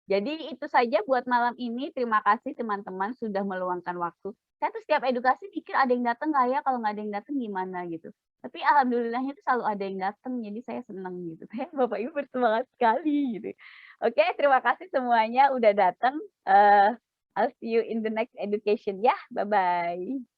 Jadi itu saja buat malam ini, terima kasih teman-teman sudah meluangkan waktu. Saya tuh setiap edukasi pikir ada yang datang nggak ya, kalau nggak ada yang datang gimana gitu. Tapi alhamdulillahnya tuh selalu ada yang datang, jadi saya senang gitu. Bapak Ibu bersemangat sekali gitu. Oke, terima kasih semuanya udah datang, I'll see you in the next education ya, bye-bye.